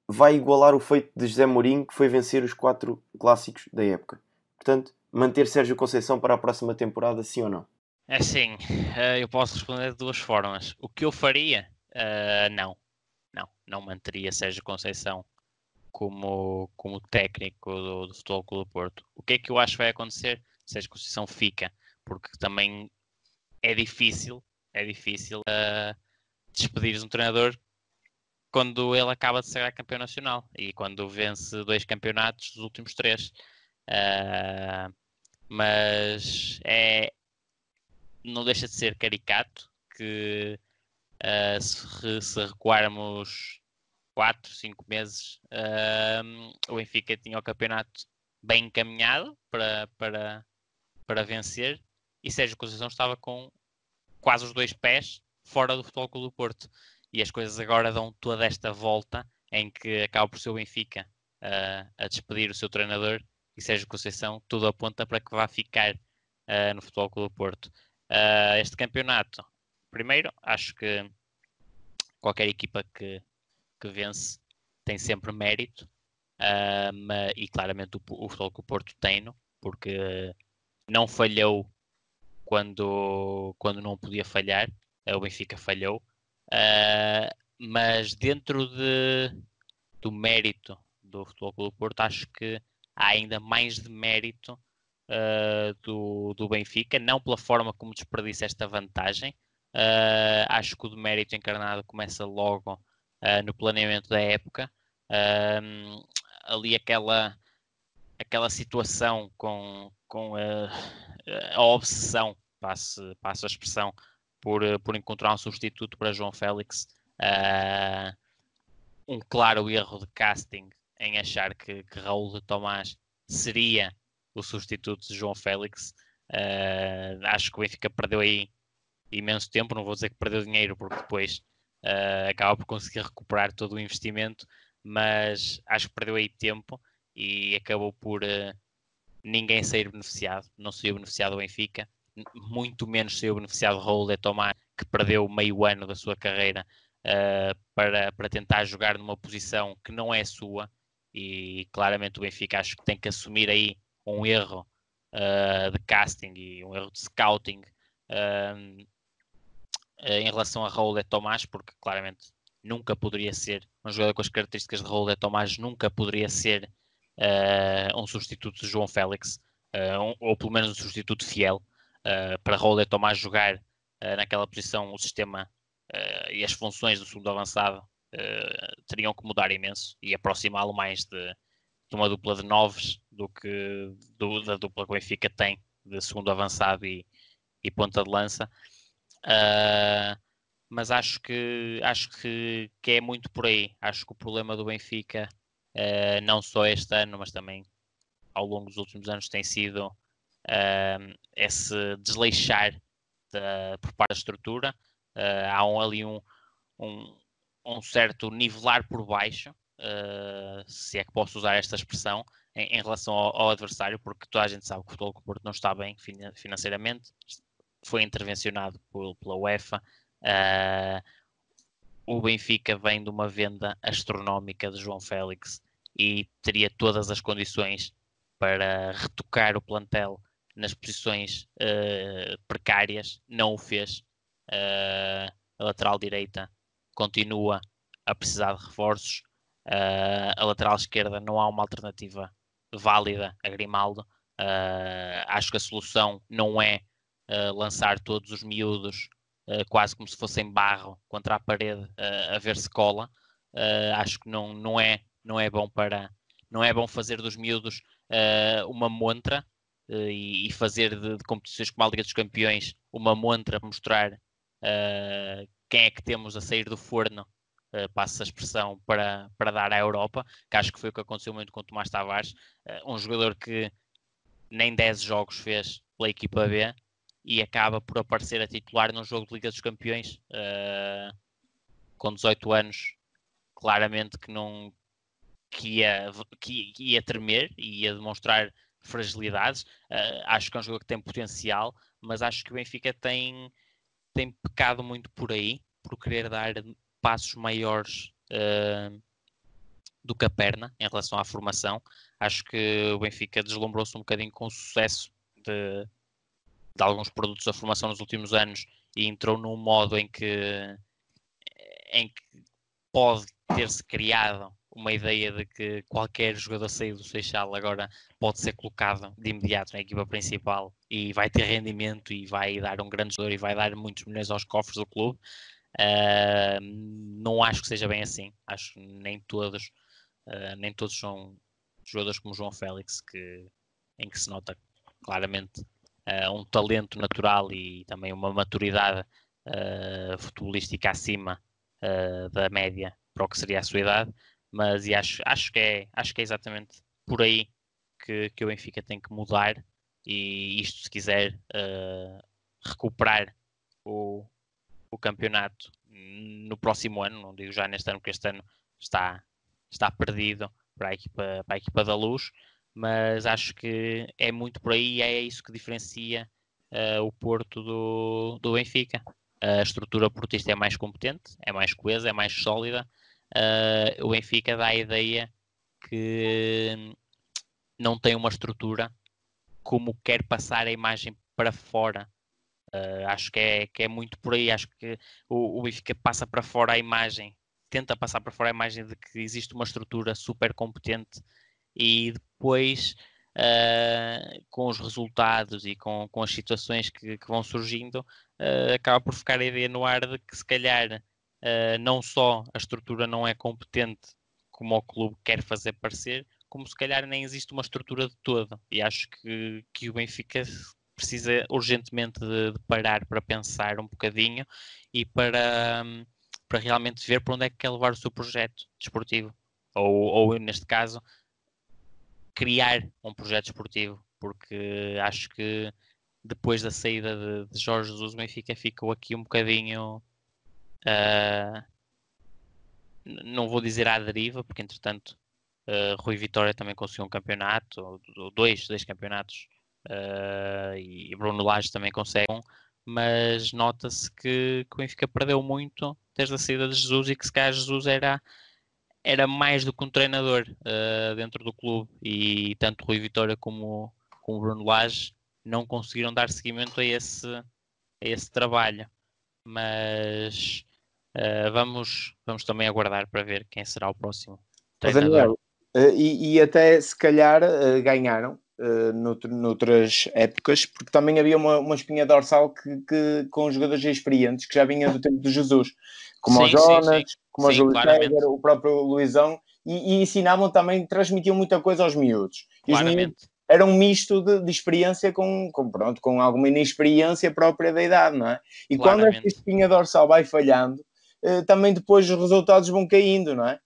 Speaker 5: vai igualar o feito de José Mourinho, que foi vencer os 4 clássicos da época. Portanto, manter Sérgio Conceição para a próxima temporada, sim ou não?
Speaker 6: É assim, eu posso responder de 2 formas. O que eu faria? Não manteria Sérgio Conceição como técnico do Futebol Clube do Porto. O que é que eu acho que vai acontecer? Sérgio Conceição fica, porque também é difícil despedir um treinador quando ele acaba de ser campeão nacional e quando vence 2 campeonatos dos últimos 3. Mas não deixa de ser caricato que se recuarmos 4, 5 meses, o Benfica tinha o campeonato bem encaminhado para vencer, e Sérgio Conceição estava com quase os 2 pés fora do Futebol Clube do Porto. E as coisas agora dão toda esta volta em que acaba por ser o Benfica a despedir o seu treinador, e Sérgio Conceição tudo aponta para que vá ficar no Futebol Clube do Porto. Este campeonato, primeiro, acho que qualquer equipa que vence tem sempre mérito, e claramente o Futebol Clube do Porto tem-no, porque não falhou quando não podia falhar. O Benfica falhou. Mas dentro do mérito do Futebol Clube do Porto, acho que há ainda mais de mérito do Benfica, não pela forma como desperdiça esta vantagem. Acho que o demérito encarnado começa logo no planeamento da época. Ali aquela situação com a obsessão, passo a expressão, por encontrar um substituto para João Félix, um claro erro de casting em achar que Raul de Tomás seria o substituto de João Félix. Acho que o Benfica perdeu aí imenso tempo, não vou dizer que perdeu dinheiro, porque depois acaba por conseguir recuperar todo o investimento, mas acho que perdeu aí tempo e acabou por ninguém sair beneficiado. Não saiu beneficiado o Benfica, muito menos saiu beneficiado Raul de Tomás, que perdeu meio ano da sua carreira para tentar jogar numa posição que não é sua, e claramente o Benfica acho que tem que assumir aí um erro de casting e um erro de scouting em relação a Raul de Tomás, porque claramente nunca poderia ser um jogador com as características de Raul de Tomás, nunca poderia ser um substituto de João Félix, ou pelo menos um substituto fiel. Para Raul de Tomás jogar naquela posição, o sistema e as funções do segundo avançado teriam que mudar imenso e aproximá-lo mais de uma dupla de noves do que da dupla que o Benfica tem de segundo avançado e ponta de lança. Mas acho que é muito por aí. Acho que o problema do Benfica, não só este ano, mas também ao longo dos últimos anos, tem sido esse desleixar por parte da estrutura. Há ali um certo nivelar por baixo, se é que posso usar esta expressão, em relação ao adversário, porque toda a gente sabe que o Futebol Clube do Porto não está bem financeiramente, foi intervencionado pela UEFA. O Benfica vem de uma venda astronómica de João Félix e teria todas as condições para retocar o plantel nas posições precárias. Não o fez. A lateral direita continua a precisar de reforços. A lateral esquerda não há uma alternativa válida a Grimaldo. Acho que a solução não é lançar todos os miúdos quase como se fossem barro contra a parede a ver se cola. Acho que não é bom não é bom fazer dos miúdos uma montra e fazer de competições como a Liga dos Campeões uma montra para mostrar quem é que temos a sair do forno, passa a expressão, para dar à Europa, que acho que foi o que aconteceu muito com o Tomás Tavares, um jogador que nem 10 jogos fez pela equipa B e acaba por aparecer a titular num jogo de Liga dos Campeões com 18 anos, claramente que ia tremer e ia demonstrar fragilidades. Acho que é um jogador que tem potencial, mas acho que o Benfica tem pecado muito por aí, por querer dar passos maiores do que a perna em relação à formação. Acho que o Benfica deslumbrou-se um bocadinho com o sucesso de alguns produtos da formação nos últimos anos e entrou num modo em que pode ter-se criado uma ideia de que qualquer jogador saído do Seixal agora pode ser colocado de imediato na equipa principal e vai ter rendimento e vai dar um grande jogador e vai dar muitos milhões aos cofres do clube. Não acho que seja bem assim. Acho que nem todos são jogadores como João Félix, em que se nota claramente um talento natural e também uma maturidade futebolística acima da média para o que seria a sua idade. Mas acho que é exatamente por aí que o Benfica tem que mudar, e isto se quiser recuperar o campeonato no próximo ano, não digo já neste ano, porque este ano está perdido para a equipa da Luz, mas acho que é muito por aí e é isso que diferencia o Porto do Benfica. A estrutura portista é mais competente, é mais coesa, é mais sólida. O Benfica dá a ideia que não tem uma estrutura como quer passar a imagem para fora. Acho que é muito por aí. Acho que o Benfica passa para fora a imagem, tenta passar para fora a imagem de que existe uma estrutura super competente e depois com os resultados e com as situações que vão surgindo, acaba por ficar a ideia no ar de que se calhar não só a estrutura não é competente como o clube quer fazer parecer, como se calhar nem existe uma estrutura de todo. E acho que o Benfica precisa urgentemente de parar para pensar um bocadinho e para realmente ver para onde é que quer levar o seu projeto desportivo. Ou neste caso, criar um projeto desportivo, porque acho que depois da saída de Jorge Jesus, o Benfica ficou aqui um bocadinho... não vou dizer à deriva, porque entretanto Rui Vitória também conseguiu um campeonato, dois campeonatos, e Bruno Lage também consegue um, mas nota-se que o Benfica perdeu muito desde a saída de Jesus e que se calhar Jesus era mais do que um treinador dentro do clube, e tanto Rui Vitória como Bruno Lage não conseguiram dar seguimento a esse trabalho. Mas vamos também aguardar para ver quem será o próximo treinador.
Speaker 7: Daniel, e até se calhar ganharam noutras épocas, porque também havia uma espinha dorsal que com jogadores experientes que já vinha do tempo de Jesus, como o Jonas, como o Júlio César, o próprio Luizão, e ensinavam também, transmitiam muita coisa aos miúdos. E os miúdos era um misto de experiência com alguma inexperiência própria da idade, não é? E quando esta espinha dorsal vai falhando, também depois os resultados vão caindo, não é?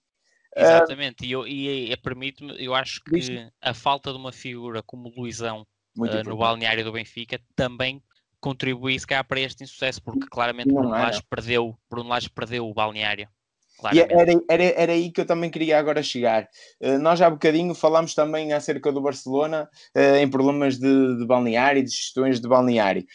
Speaker 6: Exatamente, e permite-me, eu acho que a falta de uma figura como o Luizão no balneário do Benfica também contribui se calhar para este insucesso, porque claramente Bruno Lage perdeu o balneário.
Speaker 7: E era aí que eu também queria agora chegar. Nós há bocadinho falámos também acerca do Barcelona em problemas de balneário e de gestões de balneário.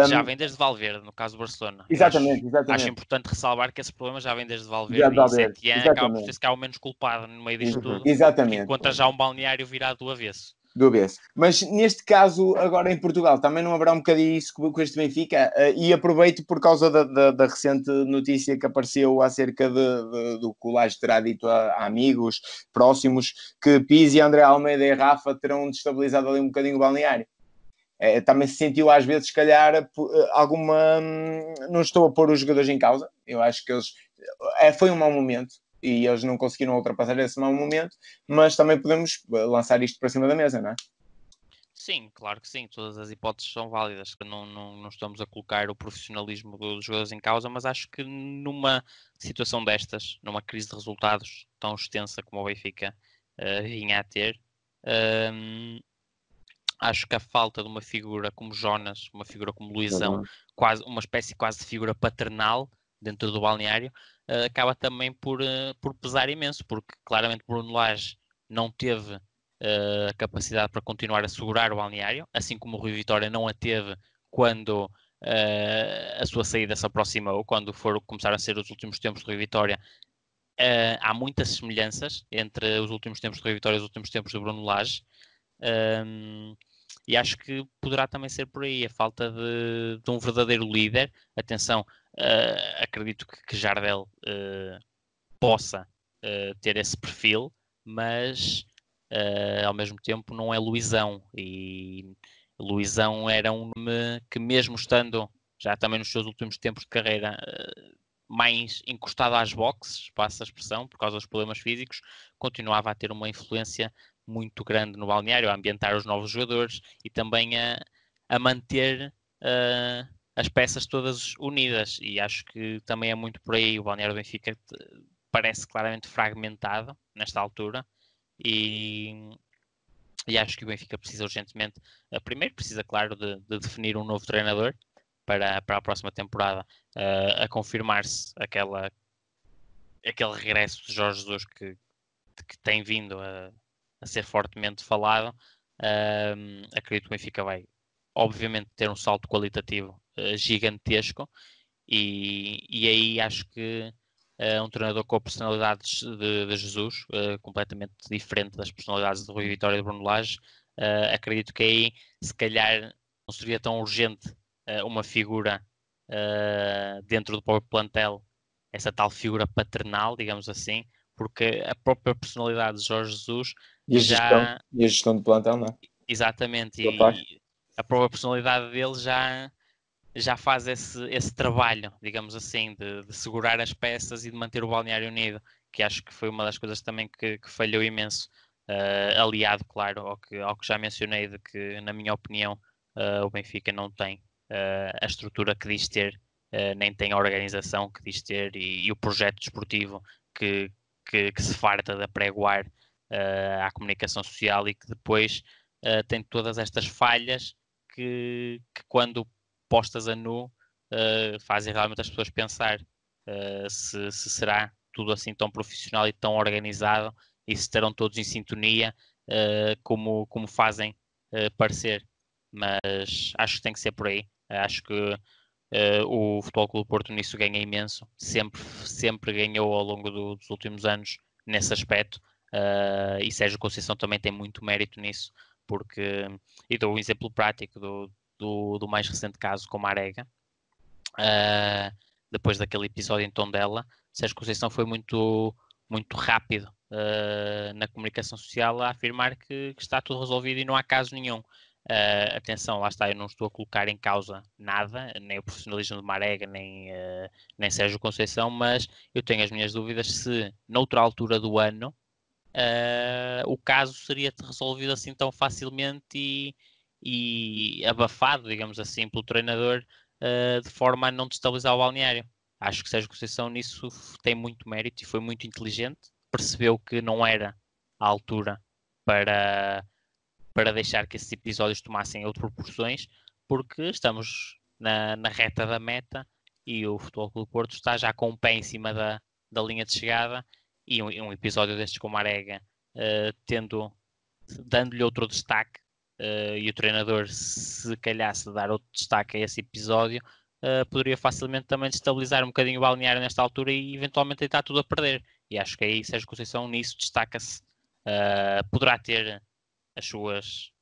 Speaker 6: Já vem desde Valverde, no caso do Barcelona.
Speaker 7: Exatamente.
Speaker 6: Acho importante ressalvar que esse problema já vem desde Valverde e Setien acaba por ser o menos culpado no meio disto tudo.
Speaker 7: Exatamente.
Speaker 6: Enquanto já um balneário virado do avesso.
Speaker 7: dúvidas. Mas neste caso, agora em Portugal, também não haverá um bocadinho isso com este Benfica? E aproveito por causa da recente notícia que apareceu acerca do que o Lage terá dito a amigos próximos, que Pizzi, André Almeida e Rafa terão destabilizado ali um bocadinho o balneário. Também se sentiu às vezes, se calhar, alguma... Não estou a pôr os jogadores em causa. Eu acho que eles... Foi um mau momento. E eles não conseguiram ultrapassar esse mau momento, mas também podemos lançar isto para cima da mesa, não é?
Speaker 6: Sim, claro que sim, todas as hipóteses são válidas, que não estamos a colocar o profissionalismo dos jogadores em causa, mas acho que numa situação destas, numa crise de resultados tão extensa como o Benfica vinha a ter, acho que a falta de uma figura como Jonas, uma figura como Luizão, quase, uma espécie quase de figura paternal dentro do balneário, acaba também por pesar imenso, porque claramente Bruno Lage não teve a capacidade para continuar a segurar o balneário, assim como o Rui Vitória não a teve quando a sua saída se aproximou, quando começaram a ser os últimos tempos de Rui Vitória. Há muitas semelhanças entre os últimos tempos de Rui Vitória e os últimos tempos de Bruno Lage. E acho que poderá também ser por aí a falta de um verdadeiro líder. Atenção, acredito que Jardel possa ter esse perfil, mas ao mesmo tempo não é Luizão. E Luizão era um nome que, mesmo estando já também nos seus últimos tempos de carreira mais encostado às boxes, passa a expressão, por causa dos problemas físicos, continuava a ter uma influência muito grande no balneário, a ambientar os novos jogadores e também a manter as peças todas unidas. E acho que também é muito por aí. O balneário do Benfica parece claramente fragmentado nesta altura e acho que o Benfica precisa urgentemente, primeiro precisa, claro, de definir um novo treinador para a próxima temporada, a confirmar-se aquele regresso de Jorge Jesus que tem vindo a ser fortemente falado. Acredito que o Benfica vai, obviamente, ter um salto qualitativo gigantesco e aí acho que um treinador com personalidades de Jesus, completamente diferente das personalidades de Rui Vitória e de Bruno Lage, acredito que aí, se calhar, não seria tão urgente uma figura dentro do próprio plantel, essa tal figura paternal, digamos assim, porque a própria personalidade de Jorge Jesus
Speaker 7: e a gestão de plantel, não é?
Speaker 6: Exatamente, e a própria personalidade dele já faz esse trabalho, digamos assim, de segurar as peças e de manter o balneário unido, que acho que foi uma das coisas também que falhou imenso, aliado, claro, ao que já mencionei, de que, na minha opinião, o Benfica não tem a estrutura que diz ter, nem tem a organização que diz ter e o projeto desportivo que se farta de apregoar à comunicação social e que depois tem todas estas falhas que quando postas a nu fazem realmente as pessoas pensar se será tudo assim tão profissional e tão organizado e se estarão todos em sintonia como fazem parecer. Mas acho que tem que ser por aí. Acho que o Futebol Clube Porto nisso ganha imenso, sempre ganhou ao longo dos últimos anos nesse aspecto, e Sérgio Conceição também tem muito mérito nisso, porque, e dou um exemplo prático do mais recente caso com Marega, depois daquele episódio em Tondela, Sérgio Conceição foi muito, muito rápido na comunicação social a afirmar que está tudo resolvido e não há caso nenhum. Atenção, lá está, eu não estou a colocar em causa nada, nem o profissionalismo de Marega, nem Sérgio Conceição, mas eu tenho as minhas dúvidas se, noutra altura do ano, o caso seria resolvido assim tão facilmente e abafado, digamos assim, pelo treinador, de forma a não destabilizar o balneário. Acho que Sérgio Conceição nisso tem muito mérito e foi muito inteligente, percebeu que não era a altura para deixar que esses episódios tomassem outras proporções, porque estamos na reta da meta e o Futebol Clube Porto está já com um pé em cima da linha de chegada e um episódio destes com Marega dando-lhe outro destaque, e o treinador, se calhasse dar outro destaque a esse episódio, poderia facilmente também destabilizar um bocadinho o balneário nesta altura e eventualmente deitar tudo a perder. E acho que aí Sérgio Conceição nisso destaca-se. Poderá ter os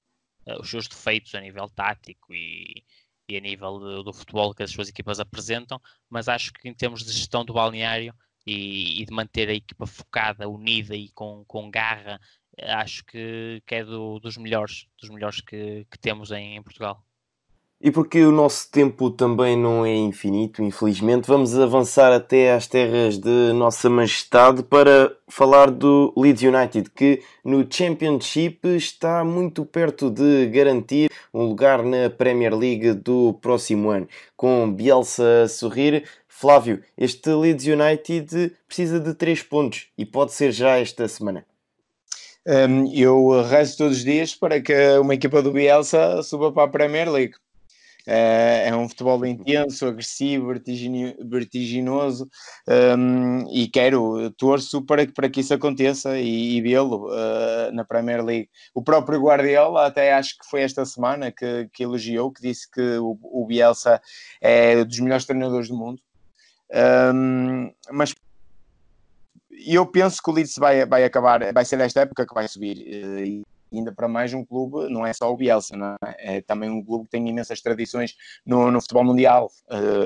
Speaker 6: seus defeitos a nível tático e a nível do futebol que as suas equipas apresentam, mas acho que em termos de gestão do balneário e de manter a equipa focada, unida e com garra, acho que é dos melhores que temos em Portugal.
Speaker 5: E porque o nosso tempo também não é infinito, infelizmente, vamos avançar até às terras de Nossa Majestade para falar do Leeds United, que no Championship está muito perto de garantir um lugar na Premier League do próximo ano. Com Bielsa a sorrir, Flávio, este Leeds United precisa de 3 pontos e pode ser já esta semana.
Speaker 7: Eu rezo todos os dias para que uma equipa do Bielsa suba para a Premier League. É um futebol intenso, agressivo, vertiginoso, e torço para que isso aconteça e vê-lo na Premier League. O próprio Guardiola, até acho que foi esta semana que elogiou, que disse que o Bielsa é dos melhores treinadores do mundo. Mas eu penso que o Leeds vai ser esta época que vai subir, e ainda para mais um clube, não é só o Bielsa, não é? É também um clube que tem imensas tradições no futebol mundial.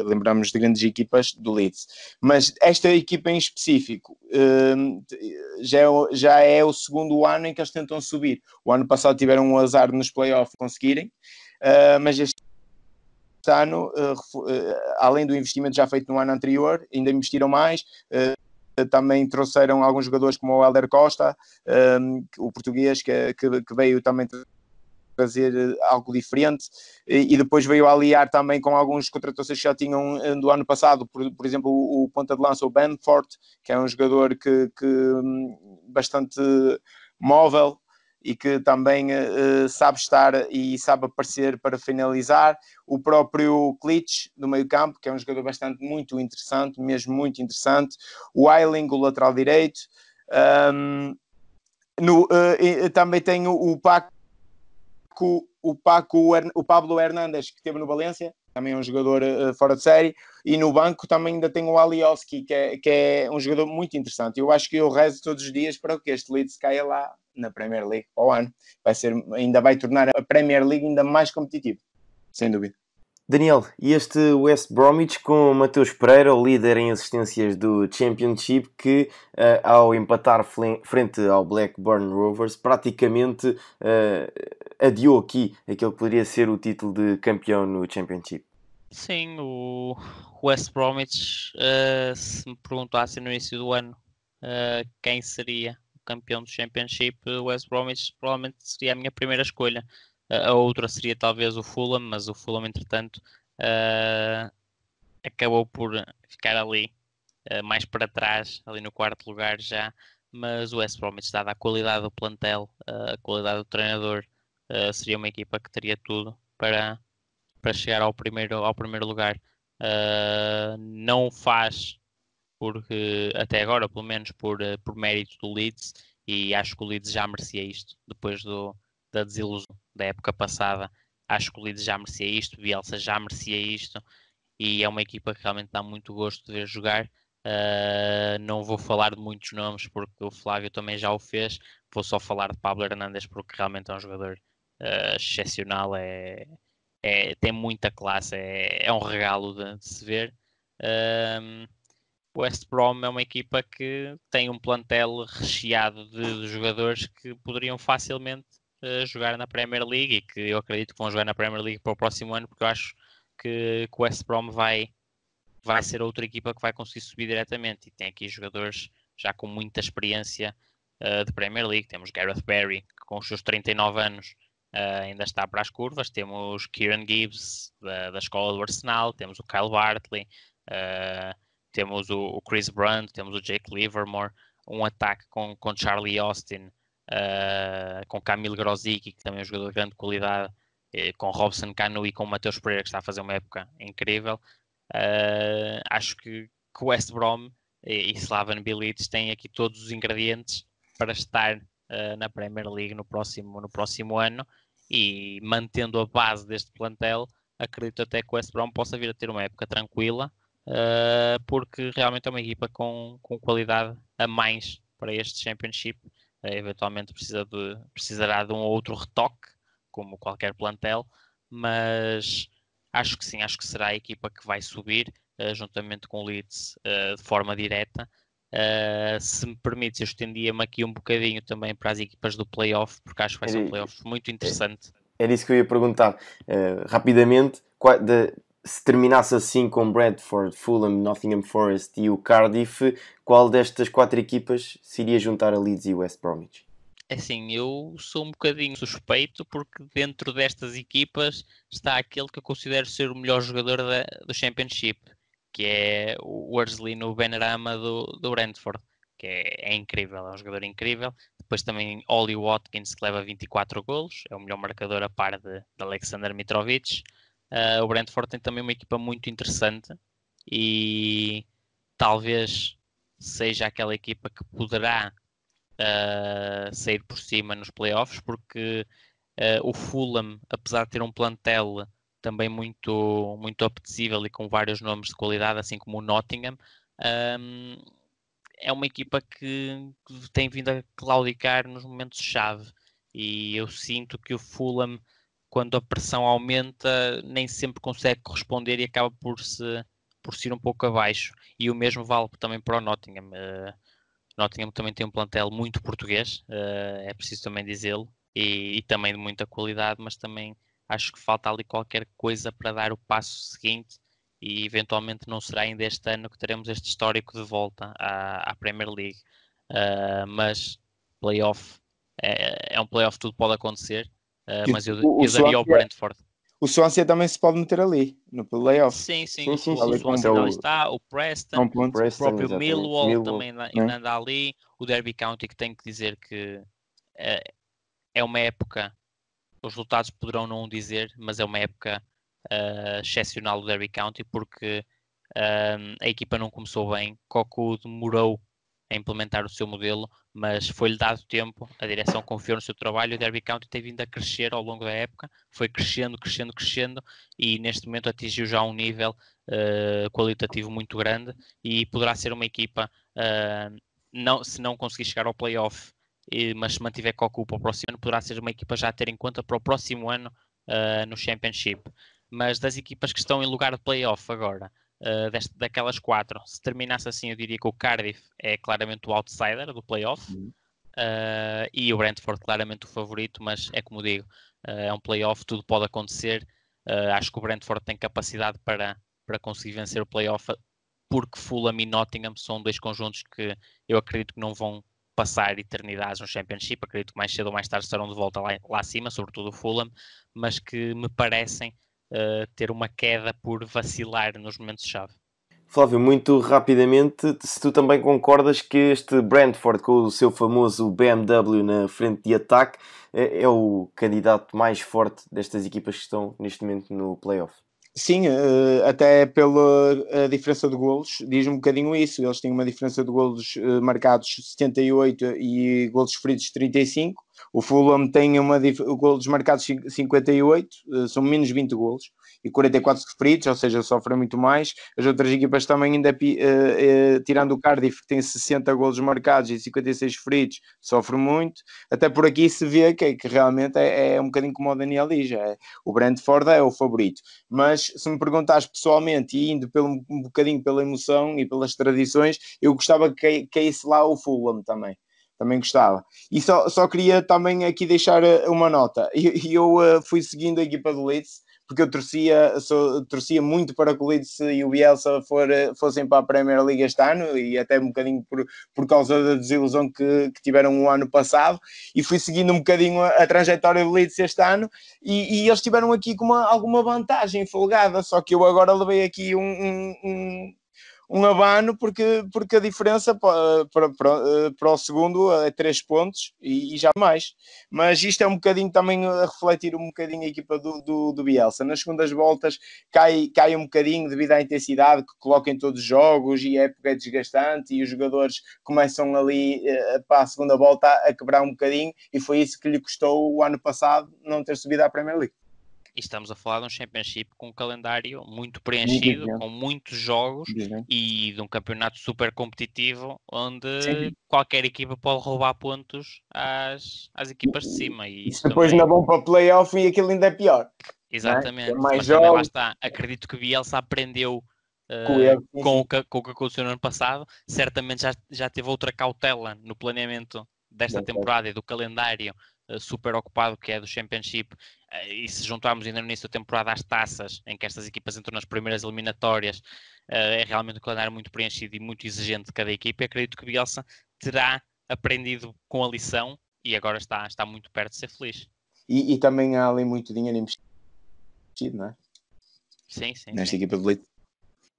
Speaker 7: Lembramos de grandes equipas do Leeds. Mas esta equipa em específico já é o segundo ano em que eles tentam subir. O ano passado tiveram um azar nos playoffs conseguirem, mas este ano, além do investimento já feito no ano anterior, ainda investiram mais. Também trouxeram alguns jogadores como o Helder Costa, o português, que veio também trazer algo diferente, e depois veio a aliar também com alguns contratações que já tinham do ano passado, por exemplo o ponta de lança, o Bamford, que é um jogador que bastante móvel e que também sabe estar e sabe aparecer para finalizar. O próprio Klitsch, do meio campo, que é um jogador muito interessante, mesmo muito interessante. O Ayling, o lateral direito. Também tem o Pablo Hernández, que esteve no Valência, também é um jogador fora de série, e no banco também ainda tem o Alioski, que é um jogador muito interessante. Eu acho que eu rezo todos os dias para que este Leeds caia lá na Premier League ao ano. Ainda vai tornar a Premier League ainda mais competitiva, sem dúvida.
Speaker 5: Daniel, e este West Bromwich com Mateus Pereira, o líder em assistências do Championship, que ao empatar frente ao Blackburn Rovers, praticamente adiou aqui aquele que poderia ser o título de campeão no Championship.
Speaker 6: Sim, o West Bromwich, se me perguntassem no início do ano quem seria o campeão do Championship, o West Bromwich provavelmente seria a minha primeira escolha. A outra seria talvez o Fulham, mas o Fulham, entretanto, acabou por ficar ali mais para trás, ali no quarto lugar já. Mas o West Bromwich, dada a qualidade do plantel, a qualidade do treinador, seria uma equipa que teria tudo para chegar ao primeiro lugar. Não o faz, porque até agora, pelo menos, por mérito do Leeds, e acho que o Leeds já merecia isto, depois da desilusão da época passada. Acho que o Leeds já merecia isto, o Bielsa já merecia isto, e é uma equipa que realmente dá muito gosto de ver jogar. Não vou falar de muitos nomes porque o Flávio também já o fez, vou só falar de Pablo Hernández porque realmente é um jogador excepcional, tem muita classe, é um regalo de se ver. O West Brom é uma equipa que tem um plantel recheado de jogadores que poderiam facilmente jogar na Premier League, e que eu acredito que vão jogar na Premier League para o próximo ano, porque eu acho que o West Brom vai ser outra equipa que vai conseguir subir diretamente, e tem aqui jogadores já com muita experiência de Premier League. Temos Gareth Barry, que com os seus 39 anos ainda está para as curvas. Temos Kieran Gibbs da escola do Arsenal, temos o Kyle Bartley, temos o Chris Brunt, temos o Jake Livermore, um ataque com Charlie Austin, com Camille Grosicki, que também é um jogador de grande qualidade, com Robson Canu e com Mateus Pereira, que está a fazer uma época incrível. Acho que o West Brom e Slaven Bilic têm aqui todos os ingredientes para estar na Premier League no próximo ano, e mantendo a base deste plantel, acredito até que o West Brom possa vir a ter uma época tranquila, porque realmente é uma equipa com qualidade a mais para este Championship, eventualmente precisará de um outro retoque, como qualquer plantel, mas acho que sim, acho que será a equipa que vai subir, juntamente com o Leeds, de forma direta. Se me permites, eu estendia-me aqui um bocadinho também para as equipas do playoff, porque acho que vai ser um playoff muito interessante.
Speaker 5: Era isso que eu ia perguntar. Rapidamente, se terminasse assim com Bradford, Fulham, Nottingham Forest e o Cardiff, qual destas 4 equipas se iria juntar a Leeds e West Bromwich?
Speaker 6: É assim, eu sou um bocadinho suspeito, porque dentro destas equipas está aquele que eu considero ser o melhor jogador do Championship, que é o Worsley no Benrahma do Brentford, que é incrível, é um jogador incrível. Depois também Ollie Watkins, que leva 24 golos, é o melhor marcador a par de Alexander Mitrovic. O Brentford tem também uma equipa muito interessante e talvez seja aquela equipa que poderá sair por cima nos playoffs, porque o Fulham, apesar de ter um plantel também muito, muito apetecível e com vários nomes de qualidade, assim como o Nottingham, é uma equipa que tem vindo a claudicar nos momentos-chave, e eu sinto que o Fulham, quando a pressão aumenta, nem sempre consegue corresponder e acaba por se ir um pouco abaixo, e o mesmo vale também para o Nottingham. Nottingham também tem um plantel muito português, é preciso também dizê-lo, e também de muita qualidade, mas também acho que falta ali qualquer coisa para dar o passo seguinte, e eventualmente não será ainda este ano que teremos este histórico de volta à Premier League. Mas playoff é um playoff, tudo pode acontecer, mas eu daria ao Brentford.
Speaker 7: O Swansea também se pode meter ali, no playoff.
Speaker 6: Sim, o Swansea ali está, o Preston, o próprio
Speaker 5: exatamente.
Speaker 6: Millwall também ainda anda ali, o Derby County, que tenho que dizer que é uma época, os resultados poderão não dizer, mas é uma época excepcional do Derby County, porque a equipa não começou bem, Cocu demorou a implementar o seu modelo, mas foi-lhe dado tempo, a direção confiou no seu trabalho, o Derby County tem vindo a crescer ao longo da época, foi crescendo, e neste momento atingiu já um nível qualitativo muito grande, e poderá ser uma equipa, se não conseguir chegar ao playoff, mas se mantiver Cocu para o próximo ano, poderá ser uma equipa já a ter em conta para o próximo ano no Championship. Mas das equipas que estão em lugar de playoff agora, daquelas 4, se terminasse assim, eu diria que o Cardiff é claramente o outsider do playoff, e o Brentford claramente o favorito, mas é como digo, é um playoff, tudo pode acontecer. Acho que o Brentford tem capacidade para conseguir vencer o playoff, porque Fulham e Nottingham são 2 conjuntos que eu acredito que não vão passar eternidades no Championship, acredito que mais cedo ou mais tarde estarão de volta lá acima, sobretudo o Fulham, mas que me parecem ter uma queda por vacilar nos momentos-chave.
Speaker 5: Flávio, muito rapidamente, se tu também concordas que este Brentford, com o seu famoso BMW na frente de ataque, é o candidato mais forte destas equipas que estão neste momento no playoff?
Speaker 7: Sim, até pela diferença de golos, diz um bocadinho isso. Eles têm uma diferença de golos marcados 78 e golos sofridos 35. O Fulham tem golos marcados 58, são menos 20 golos, e 44 sofridos, ou seja, sofrem muito mais. As outras equipas também, ainda tirando o Cardiff, que tem 60 golos marcados e 56 sofridos, sofrem muito. Até por aqui se vê que realmente é um bocadinho como o Daniel diz, o Brentford é o favorito. Mas se me perguntares pessoalmente, e indo um bocadinho pela emoção e pelas tradições, eu gostava que caísse lá o Fulham também. Também gostava. E só queria também aqui deixar uma nota. Eu fui seguindo a equipa do Leeds, porque eu torcia muito para que o Leeds e o Bielsa fossem para a Premier League este ano, e até um bocadinho por causa da desilusão que tiveram o ano passado, e fui seguindo um bocadinho a trajetória do Leeds este ano, e eles tiveram aqui com alguma vantagem folgada, só que eu agora levei aqui um abano, porque a diferença para o segundo é 3 pontos e já mais. Mas isto é um bocadinho também a refletir um bocadinho a equipa do Bielsa. Nas segundas voltas cai um bocadinho devido à intensidade que coloca em todos os jogos, e a época é desgastante, e os jogadores começam ali para a segunda volta a quebrar um bocadinho, e foi isso que lhe custou o ano passado não ter subido à Premier League.
Speaker 6: E estamos a falar de um Championship com um calendário muito preenchido, com muitos jogos e de um campeonato super competitivo, onde qualquer equipa pode roubar pontos às equipas de cima. E isso
Speaker 7: depois
Speaker 6: também...
Speaker 7: não vão para o playoff e aquilo ainda é pior.
Speaker 6: Exatamente.
Speaker 7: Mais
Speaker 6: mas
Speaker 7: jogos.
Speaker 6: também lá está. Acredito que Bielsa aprendeu com o que aconteceu no ano passado. Certamente já teve outra cautela no planeamento desta temporada e do calendário super ocupado que é do Championship, e se juntarmos ainda no início da temporada às taças, em que estas equipas entram nas primeiras eliminatórias, é realmente um calendário muito preenchido e muito exigente de cada equipa. Eu acredito que Bielsa terá aprendido com a lição e agora está muito perto de ser feliz.
Speaker 7: E também há ali muito dinheiro investido, não é?
Speaker 6: Sim.
Speaker 7: Nesta equipa de elite.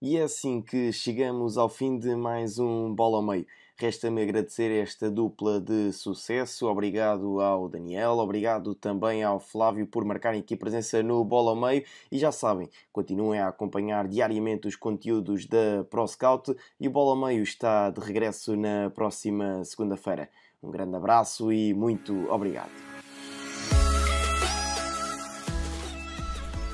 Speaker 5: E é assim que chegamos ao fim de mais um Bola ao Meio. Resta-me agradecer esta dupla de sucesso. Obrigado ao Daniel, obrigado também ao Flávio por marcarem aqui presença no Bola ao Meio. E já sabem, continuem a acompanhar diariamente os conteúdos da ProScout e o Bola ao Meio está de regresso na próxima segunda-feira. Um grande abraço e muito obrigado.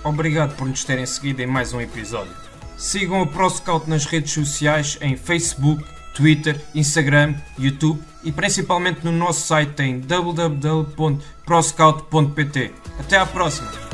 Speaker 4: Obrigado por nos terem seguido em mais um episódio. Sigam a ProScout nas redes sociais em Facebook, Twitter, Instagram, YouTube e principalmente no nosso site em www.proscout.pt. Até à próxima!